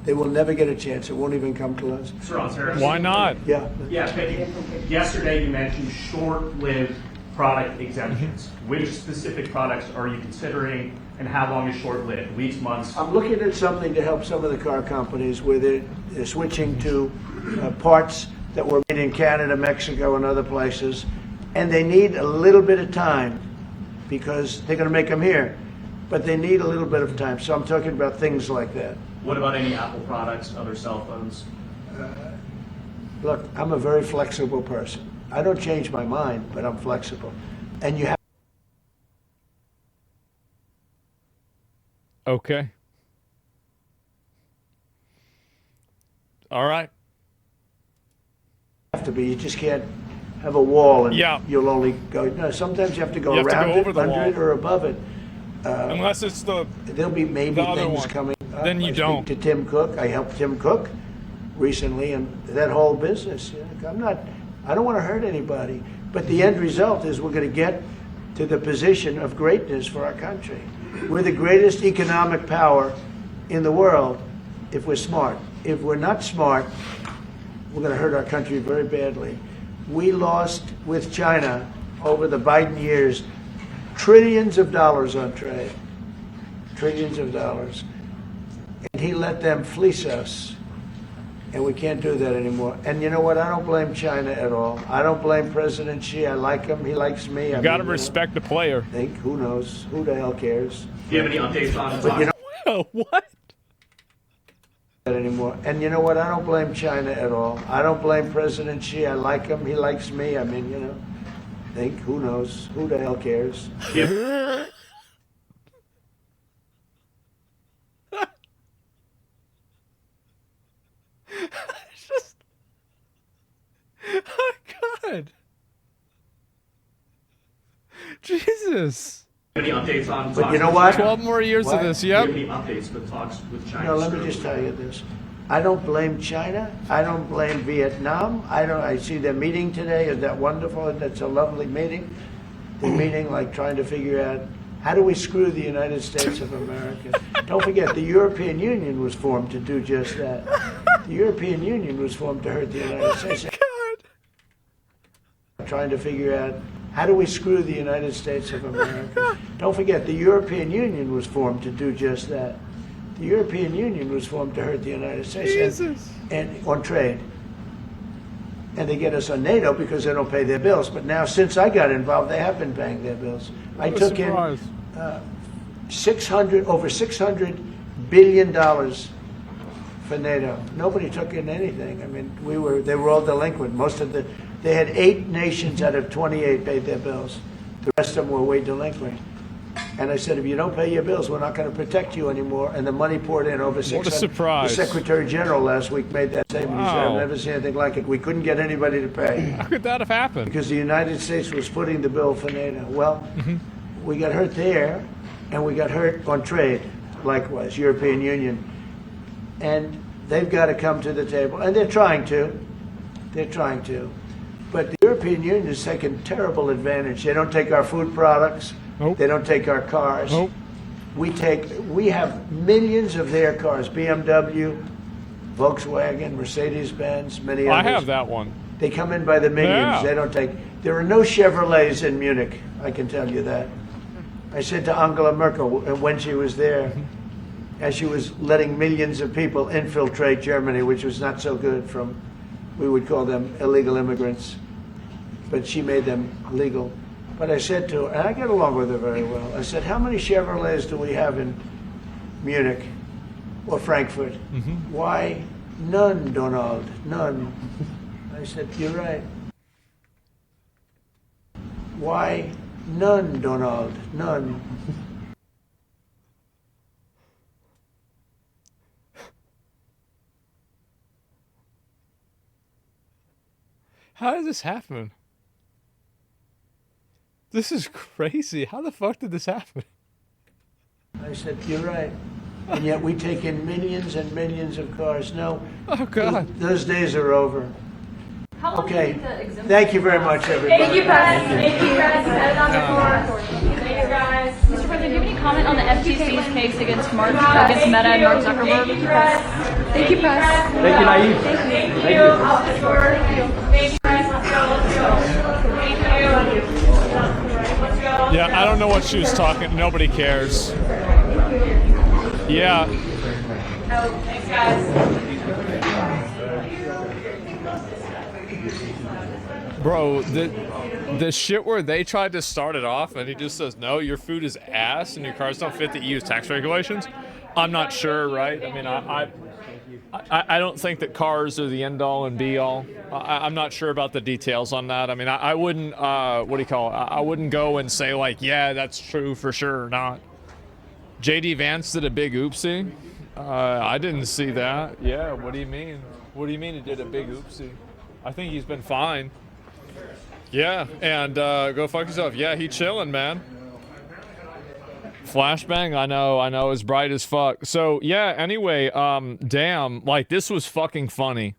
They will never get a chance. It won't even come to us. Sir, Harris. Why not? Yeah. Yeah, but yesterday you mentioned short-lived product exemptions. Which specific products are you considering, and how long is short-lived? Weeks, months? I'm looking at something to help some of the car companies where they're switching to parts that were made in Canada, Mexico, and other places, and they need a little bit of time because they're going to make them here, but they need a little bit of time. So I'm talking about things like that. What about any Apple products, other cell phones? Look, I'm a very flexible person. I don't change my mind, but I'm flexible. And you have Okay. All right. to be. You just can't have a wall and Yeah. you'll only go. No, sometimes you have to go You have to around go over it, the under it, wall. or above it. Unless it's There'll be maybe the other things one. coming up. Then you I don't. speak to Tim Cook. I helped Tim Cook recently, and that whole business. I don't want to hurt anybody, but the end result is we're going to get to the position of greatness for our country. We're the greatest economic power in the world if we're smart. If we're not smart, we're going to hurt our country very badly. We lost with China over the Biden years trillions of dollars on trade, trillions of dollars. And he let them fleece us, and we can't do that anymore. And you know what? I don't blame China at all. I don't blame President Xi. I like him. He likes me. You got to respect the player. Who knows? Who the hell cares? Do you have any updates on But you know what? that anymore. And you know what? I don't blame China at all. I don't blame President Xi. I like him. He likes me. I mean, who knows? Who the hell cares? Oh, God. Jesus. Any updates on? But you know what? 12 more years of this, yep. Do you have any updates with talks with China? No, let me just tell you this. I don't blame China. I don't blame Vietnam. I see their meeting today. Is that wonderful? That's a lovely meeting. They're meeting like trying to figure out how do we screw the United States of America. Don't forget, the European Union was formed to do just that. The European Union was formed to hurt the United States. Trying to figure out how do we screw the United States of America. Don't forget, the European Union was formed to do just that. The European Union was formed to hurt the United States and on trade. And they get us on NATO because they don't pay their bills. But now, since I got involved, they have been paying their bills. I took in over $600 billion for NATO. Nobody took in anything. I mean, they were all delinquent. They had 8 nations out of 28 paid their bills. The rest of them were way delinquent. And I said, if you don't pay your bills, we're not going to protect you anymore. And the money poured in over 600. What a surprise. The Secretary General last week made that statement. He said, I've never seen anything like it. We couldn't get anybody to pay. How could that have happened? Because the United States was footing the bill for NATO. Well, we got hurt there, and we got hurt on trade, likewise, European Union. And they've got to come to the table. And they're trying to. They're trying to. But the European Union has taken terrible advantage. They don't take our food products. Nope. They don't take our cars. Nope. We have millions of their cars, BMW, Volkswagen, Mercedes-Benz, many others. I have that one. They come in by the millions. Yeah. They don't take. There are no Chevrolets in Munich. I can tell you that. I said to Angela Merkel when she was there, as she was letting millions of people infiltrate Germany, which was not so good we would call them illegal immigrants, but she made them legal. But I said to her, and I get along with her very well, I said, how many Chevrolets do we have in Munich or Frankfurt? Why, none, Donald, none. I said, you're right. Why, none, Donald, none. How did this happen? This is crazy. How the fuck did this happen? I said, you're right. And yet we take in millions and millions of cars. No. Oh, God. Those days are over. How long Okay. do you think the exemption Thank you very much, everybody. Thank you, President. Thank you, President. On the floor. Thank you, comment on the FTC's case against Meta and Mark Zuckerberg? Thank you, press. Thank you, Naive. Thank you. Yeah, I don't know what she was talking. Nobody cares. Yeah. Oh, thanks, guys. Bro, the shit where they tried to start it off and he just says, no, your food is ass and your cars don't fit the EU's tax regulations. I'm not sure, right? I mean, I don't think that cars are the end all and be all. I'm not sure about the details on that. I mean, I wouldn't, what do you call it? I wouldn't go and say like, yeah, that's true for sure or not. JD Vance did a big oopsie. I didn't see that. Yeah, what do you mean? What do you mean he did a big oopsie? I think he's been fine. Yeah, and go fuck yourself. Yeah, he chilling, man. Flashbang, I know, is bright as fuck. So yeah, anyway, damn, like this was fucking funny.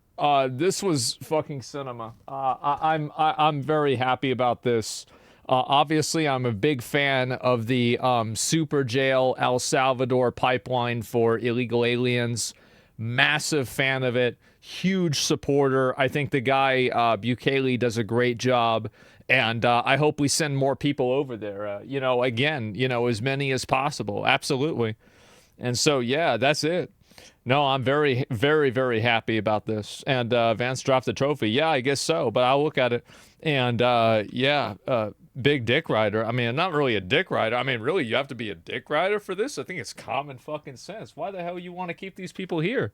This was fucking cinema. I'm very happy about this. Obviously, I'm a big fan of the super jail El Salvador pipeline for illegal aliens. Massive fan of it. Huge supporter. I think the guy, Bukele, does a great job. And I hope we send more people over there. You know, again, you know, as many as possible. Absolutely. And so, yeah, that's it. No, I'm very, very, very happy about this. And Vance dropped the trophy. Yeah, I guess so. But I'll look at it. And yeah, big dick rider. I mean, not really a dick rider. I mean, really, you have to be a dick rider for this? I think it's common fucking sense. Why the hell you want to keep these people here?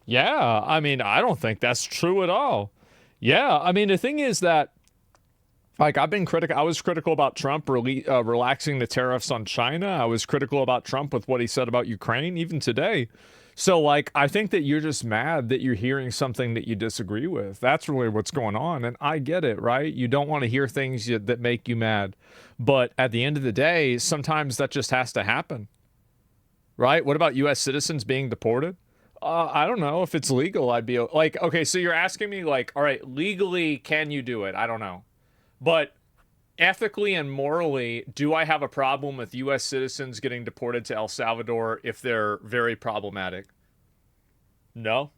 Yeah, I mean, I don't think that's true at all. Yeah, I mean, the thing is that, like, I've been critical. I was critical about Trump relaxing the tariffs on China. I was critical about Trump with what he said about Ukraine, even today. So, like, I think that you're just mad that you're hearing something that you disagree with. That's really what's going on. And I get it, right? You don't want to hear things that make you mad. But at the end of the day, sometimes that just has to happen. Right? What about U.S. citizens being deported? I don't know. If it's legal, I'd be like, okay, so you're asking me, like, all right, legally, can you do it? I don't know. But ethically and morally, do I have a problem with U.S. citizens getting deported to El Salvador if they're very problematic? No.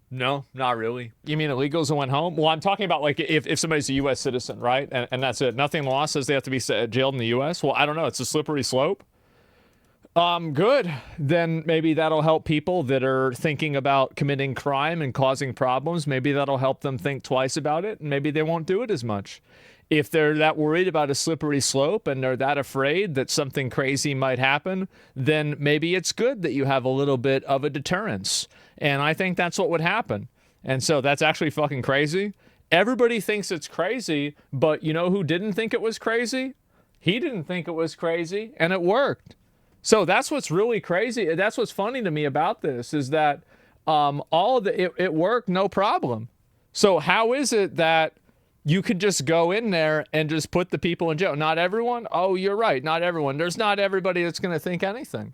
No, not really. You mean illegals who went home? Well, I'm talking about, like, if somebody's a U.S. citizen, right? And that's it. Nothing in the law says they have to be jailed in the U.S. Well, I don't know. It's a slippery slope. Good. Then maybe that'll help people that are thinking about committing crime and causing problems. Maybe that'll help them think twice about it, and maybe they won't do it as much. If they're that worried about a slippery slope and they're that afraid that something crazy might happen, then maybe it's good that you have a little bit of a deterrence. And I think that's what would happen. And so that's actually fucking crazy. Everybody thinks it's crazy, but you know who didn't think it was crazy? He didn't think it was crazy, and it worked. So that's what's really crazy. That's what's funny to me about this is that all of it worked, no problem. So how is it that you could just go in there and just put the people in jail? Not everyone? Oh, you're right. Not everyone. There's not everybody that's going to think anything.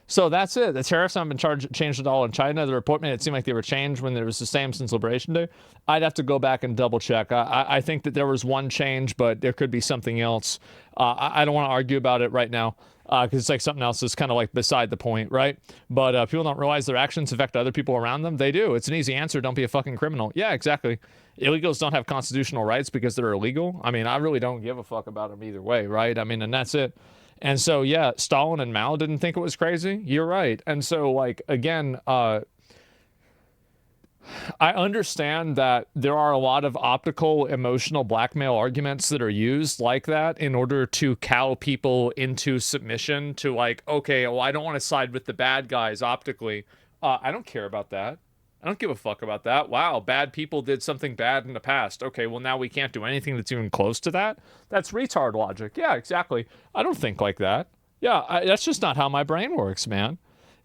So that's it. The tariffs haven't been changed at all in China. The report made it seem like they were changed when it was the same since Liberation Day. I'd have to go back and double check. I think that there was one change, but there could be something else. I don't want to argue about it right now because it's like something else that's kind of like beside the point, right? But people don't realize their actions affect other people around them. They do. It's an easy answer. Don't be a fucking criminal. Yeah, exactly. Illegals don't have constitutional rights because they're illegal. I mean, I really don't give a fuck about them either way, right? I mean, and that's it. And so, yeah, Stalin and Mao didn't think it was crazy. You're right. And so, like, again, I understand that there are a lot of optical emotional blackmail arguments that are used like that in order to cow people into submission to, like, okay, well, I don't want to side with the bad guys optically. I don't care about that. I don't give a fuck about that. Wow, bad people did something bad in the past. Okay, well, now we can't do anything that's even close to that? That's retard logic. Yeah, exactly. I don't think like that. Yeah, that's just not how my brain works, man.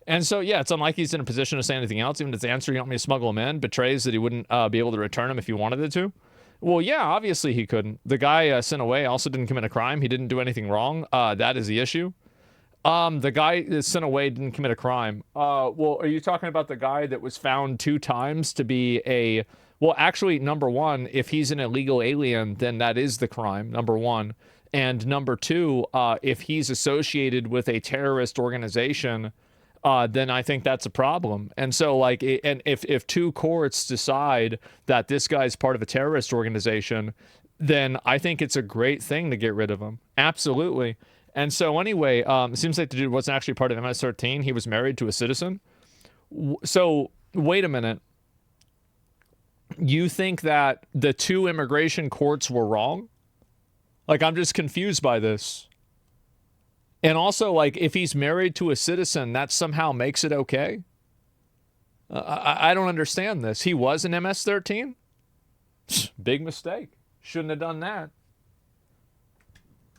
And so, yeah, it's unlike he's in a position to say anything else. Even if the answer, you want me to smuggle him in, betrays that he wouldn't be able to return him if he wanted it to. Well, yeah, obviously he couldn't. The guy sent away also didn't commit a crime. He didn't do anything wrong. That is the issue. The guy that sent away didn't commit a crime. Well, are you talking about the guy that was found 2 times to be a... Well, actually, number one, if he's an illegal alien, then that is the crime, number one. And number two, if he's associated with a terrorist organization, then I think that's a problem. And so, like, and if two courts decide that this guy's part of a terrorist organization, then I think it's a great thing to get rid of him. Absolutely. And so anyway, it seems like the dude wasn't actually part of MS-13. He was married to a citizen. So wait a minute. You think that the two immigration courts were wrong? Like, I'm just confused by this. And also, like, if he's married to a citizen, that somehow makes it okay? I don't understand this. He was an MS-13? Big mistake. Shouldn't have done that.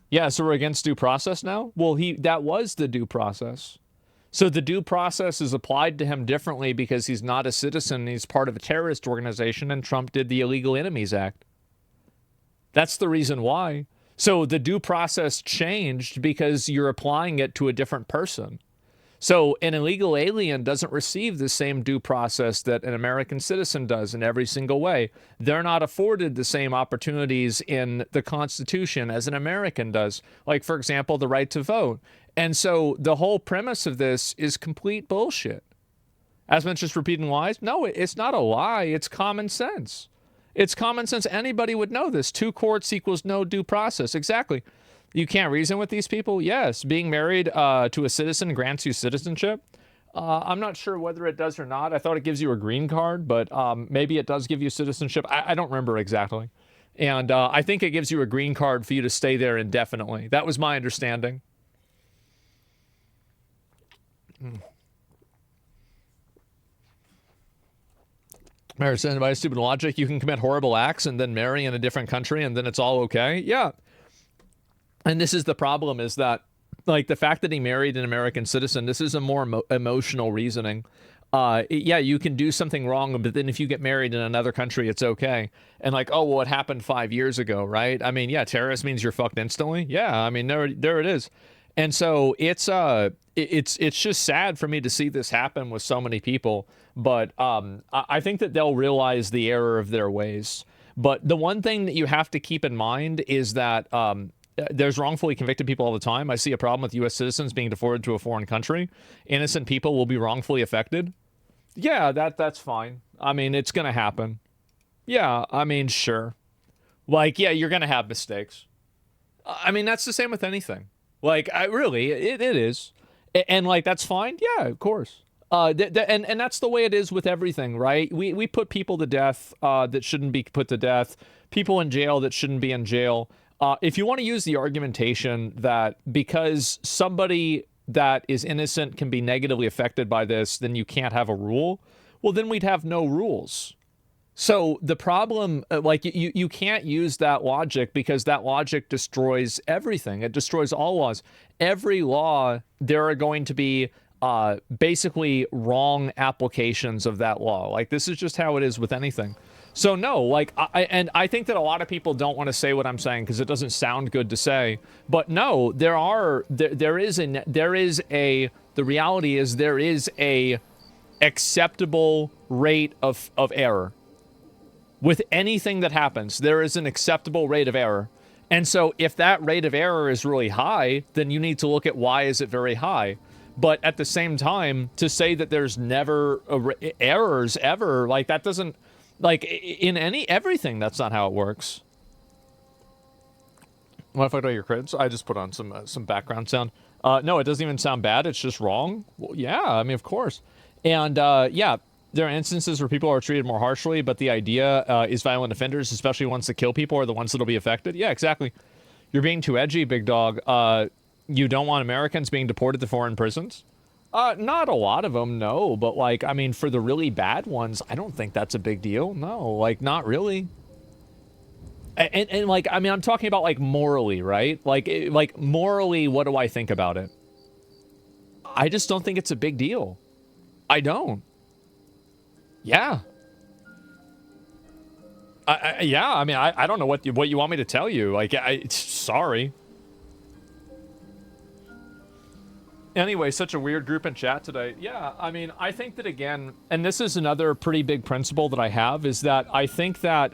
Yeah, so we're against due process now? Well, that was the due process. So the due process is applied to him differently because he's not a citizen, he's part of a terrorist organization, and Trump did the Illegal Enemies Act. That's the reason why. So the due process changed because you're applying it to a different person. So an illegal alien doesn't receive the same due process that an American citizen does in every single way. They're not afforded the same opportunities in the Constitution as an American does. Like, for example, the right to vote. And so the whole premise of this is complete bullshit. Asmon's just repeating lies? No, it's not a lie. It's common sense. It's common sense. Anybody would know this. Two courts equals no due process. Exactly. You can't reason with these people? Yes. Being married to a citizen grants you citizenship. I'm not sure whether it does or not. I thought it gives you a green card, but maybe it does give you citizenship. I don't remember exactly. And I think it gives you a green card for you to stay there indefinitely. That was my understanding. Marriage said, by stupid logic, you can commit horrible acts and then marry in a different country and then it's all okay? Yeah. And this is the problem, is that, like, the fact that he married an American citizen, this is a more emotional reasoning. Yeah, you can do something wrong, but then if you get married in another country, it's okay. And like, oh, well, it happened 5 years ago, right? I mean, yeah, terrorist means you're fucked instantly. Yeah, I mean, there it is. And so it's just sad for me to see this happen with so many people. But I think that they'll realize the error of their ways. But the one thing that you have to keep in mind is that there's wrongfully convicted people all the time. I see a problem with U.S. citizens being deported to a foreign country. Innocent people will be wrongfully affected. Yeah, that's fine. I mean, it's going to happen. Yeah, I mean, sure. Like, yeah, you're going to have mistakes. I mean, that's the same with anything. Like, it is. And like, that's fine. Yeah, of course. And that's the way it is with everything, right? We put people to death that shouldn't be put to death. People in jail that shouldn't be in jail. If you want to use the argumentation that because somebody that is innocent can be negatively affected by this, then you can't have a rule, well, then we'd have no rules. So the problem, like, you can't use that logic because that logic destroys everything. It destroys all laws. Every law, there are going to be basically wrong applications of that law. Like, this is just how it is with anything. So no, like, I think that a lot of people don't want to say what I'm saying because it doesn't sound good to say. But no, the reality is there is a acceptable rate of error. With anything that happens, there is an acceptable rate of error. And so if that rate of error is really high, then you need to look at why is it very high. But at the same time, to say that there's never errors ever, like, that doesn't, like, in everything, that's not how it works. What if I do your creds? I just put on some background sound. No, it doesn't even sound bad. It's just wrong. Well, yeah, I mean, of course. And yeah, there are instances where people are treated more harshly, but the idea is violent offenders, especially ones that kill people, are the ones that'll be affected. Yeah, exactly. You're being too edgy, big dog. You don't want Americans being deported to foreign prisons? Not a lot of them, no. But, like, I mean, for the really bad ones, I don't think that's a big deal. No, like, not really. And like, I mean, I'm talking about, like, morally, right? Like, morally, what do I think about it? I just don't think it's a big deal. I don't. Yeah. Yeah, I mean, I don't know what you want me to tell you. Like, sorry. Anyway, such a weird group in chat today. Yeah, I mean, I think that, again, and this is another pretty big principle that I have, is that I think that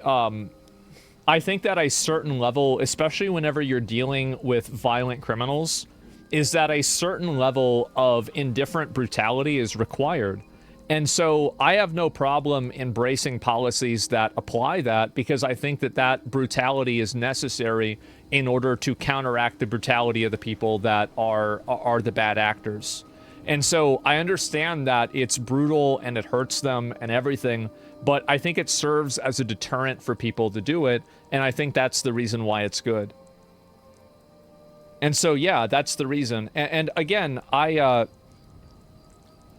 I think that a certain level, especially whenever you're dealing with violent criminals, is that a certain level of indifferent brutality is required. And so I have no problem embracing policies that apply that, because I think that that brutality is necessary in order to counteract the brutality of the people that are the bad actors. And so I understand that it's brutal and it hurts them and everything, but I think it serves as a deterrent for people to do it, and I think that's the reason why it's good. And so, yeah, that's the reason. And again,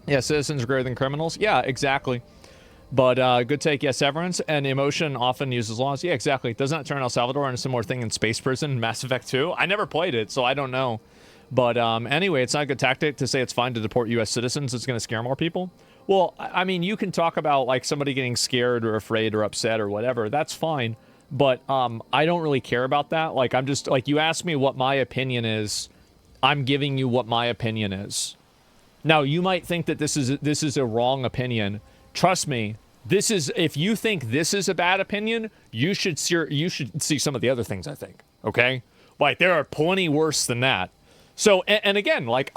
yeah, citizens are greater than criminals. Yeah, exactly. But good take. Yes, severance and emotion often uses laws. Yeah, exactly. Doesn't that turn El Salvador into a similar thing in Space Prison, Mass Effect 2? I never played it, so I don't know. But anyway, it's not a good tactic to say it's fine to deport U.S. citizens. It's going to scare more people. Well, I mean, you can talk about like somebody getting scared or afraid or upset or whatever. That's fine. But I don't really care about that. Like, I'm just like, you asked me what my opinion is. I'm giving you what my opinion is. Now, you might think that this is a wrong opinion. Trust me, this is, if you think this is a bad opinion, you should see some of the other things I think. Okay, like there are plenty worse than that. So, and again, like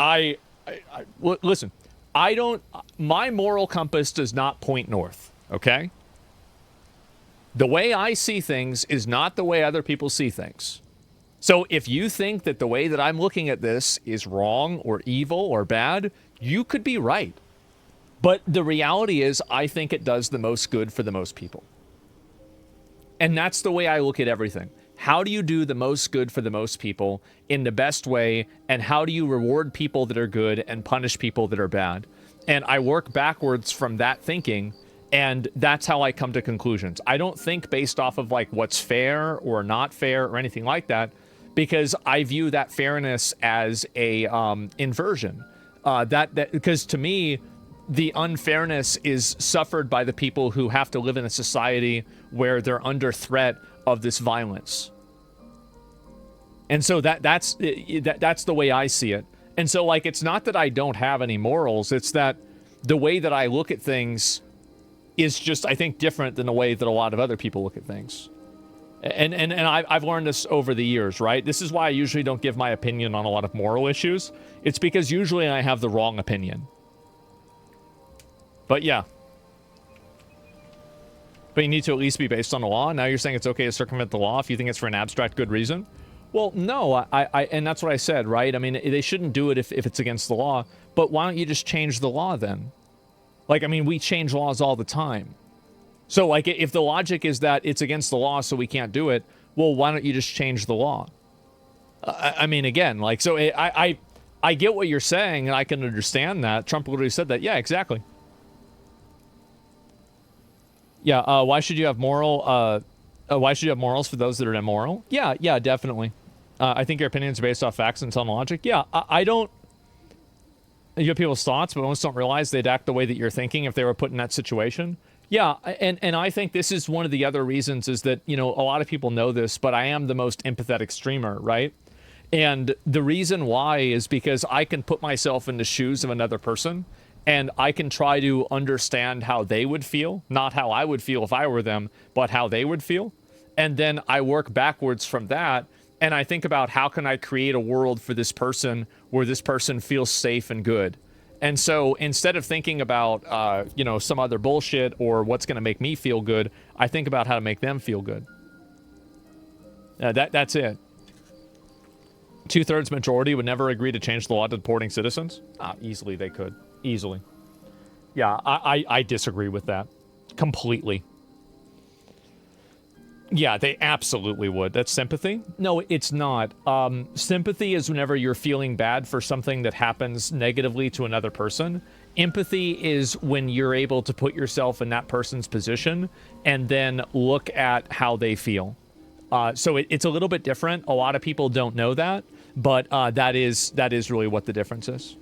listen, my moral compass does not point north, okay? The way I see things is not the way other people see things. So if you think that the way that I'm looking at this is wrong or evil or bad, you could be right. But the reality is, I think it does the most good for the most people. And that's the way I look at everything. How do you do the most good for the most people in the best way? And how do you reward people that are good and punish people that are bad? And I work backwards from that thinking, and that's how I come to conclusions. I don't think based off of like what's fair or not fair or anything like that, because I view that fairness as a inversion. Because to me, the unfairness is suffered by the people who have to live in a society where they're under threat of this violence. And so that's the way I see it. And so, like, it's not that I don't have any morals, it's that the way that I look at things is just, I think, different than the way that a lot of other people look at things. And I've learned this over the years, right? This is why I usually don't give my opinion on a lot of moral issues. It's because usually I have the wrong opinion. But yeah. But you need to at least be based on the law. Now you're saying it's okay to circumvent the law if you think it's for an abstract good reason? Well, no, and that's what I said, right? I mean, they shouldn't do it if it's against the law. But why don't you just change the law then? Like, I mean, we change laws all the time. So, like, if the logic is that it's against the law, so we can't do it, well, why don't you just change the law? I mean, again, like, so I get what you're saying, and I can understand that. Trump literally said that. Yeah, exactly. Yeah, why should you have morals for those that are immoral? Yeah, definitely. I think your opinions are based off facts and sound logic. Yeah, I don't... You have people's thoughts, but most don't realize they'd act the way that you're thinking if they were put in that situation. Yeah, and I think this is one of the other reasons is that, you know, a lot of people know this, but I am the most empathetic streamer, right? And the reason why is because I can put myself in the shoes of another person, and I can try to understand how they would feel, not how I would feel if I were them, but how they would feel. And then I work backwards from that, and I think about how can I create a world for this person where this person feels safe and good. And so instead of thinking about, you know, some other bullshit or what's going to make me feel good, I think about how to make them feel good. That's it. 2/3 majority would never agree to change the law to deporting citizens? Easily they could. Easily. Yeah, I disagree with that. Completely. Yeah, they absolutely would. That's sympathy? No, it's not. Sympathy is whenever you're feeling bad for something that happens negatively to another person. Empathy is when you're able to put yourself in that person's position and then look at how they feel. So it's a little bit different. A lot of people don't know that, but that is really what the difference is.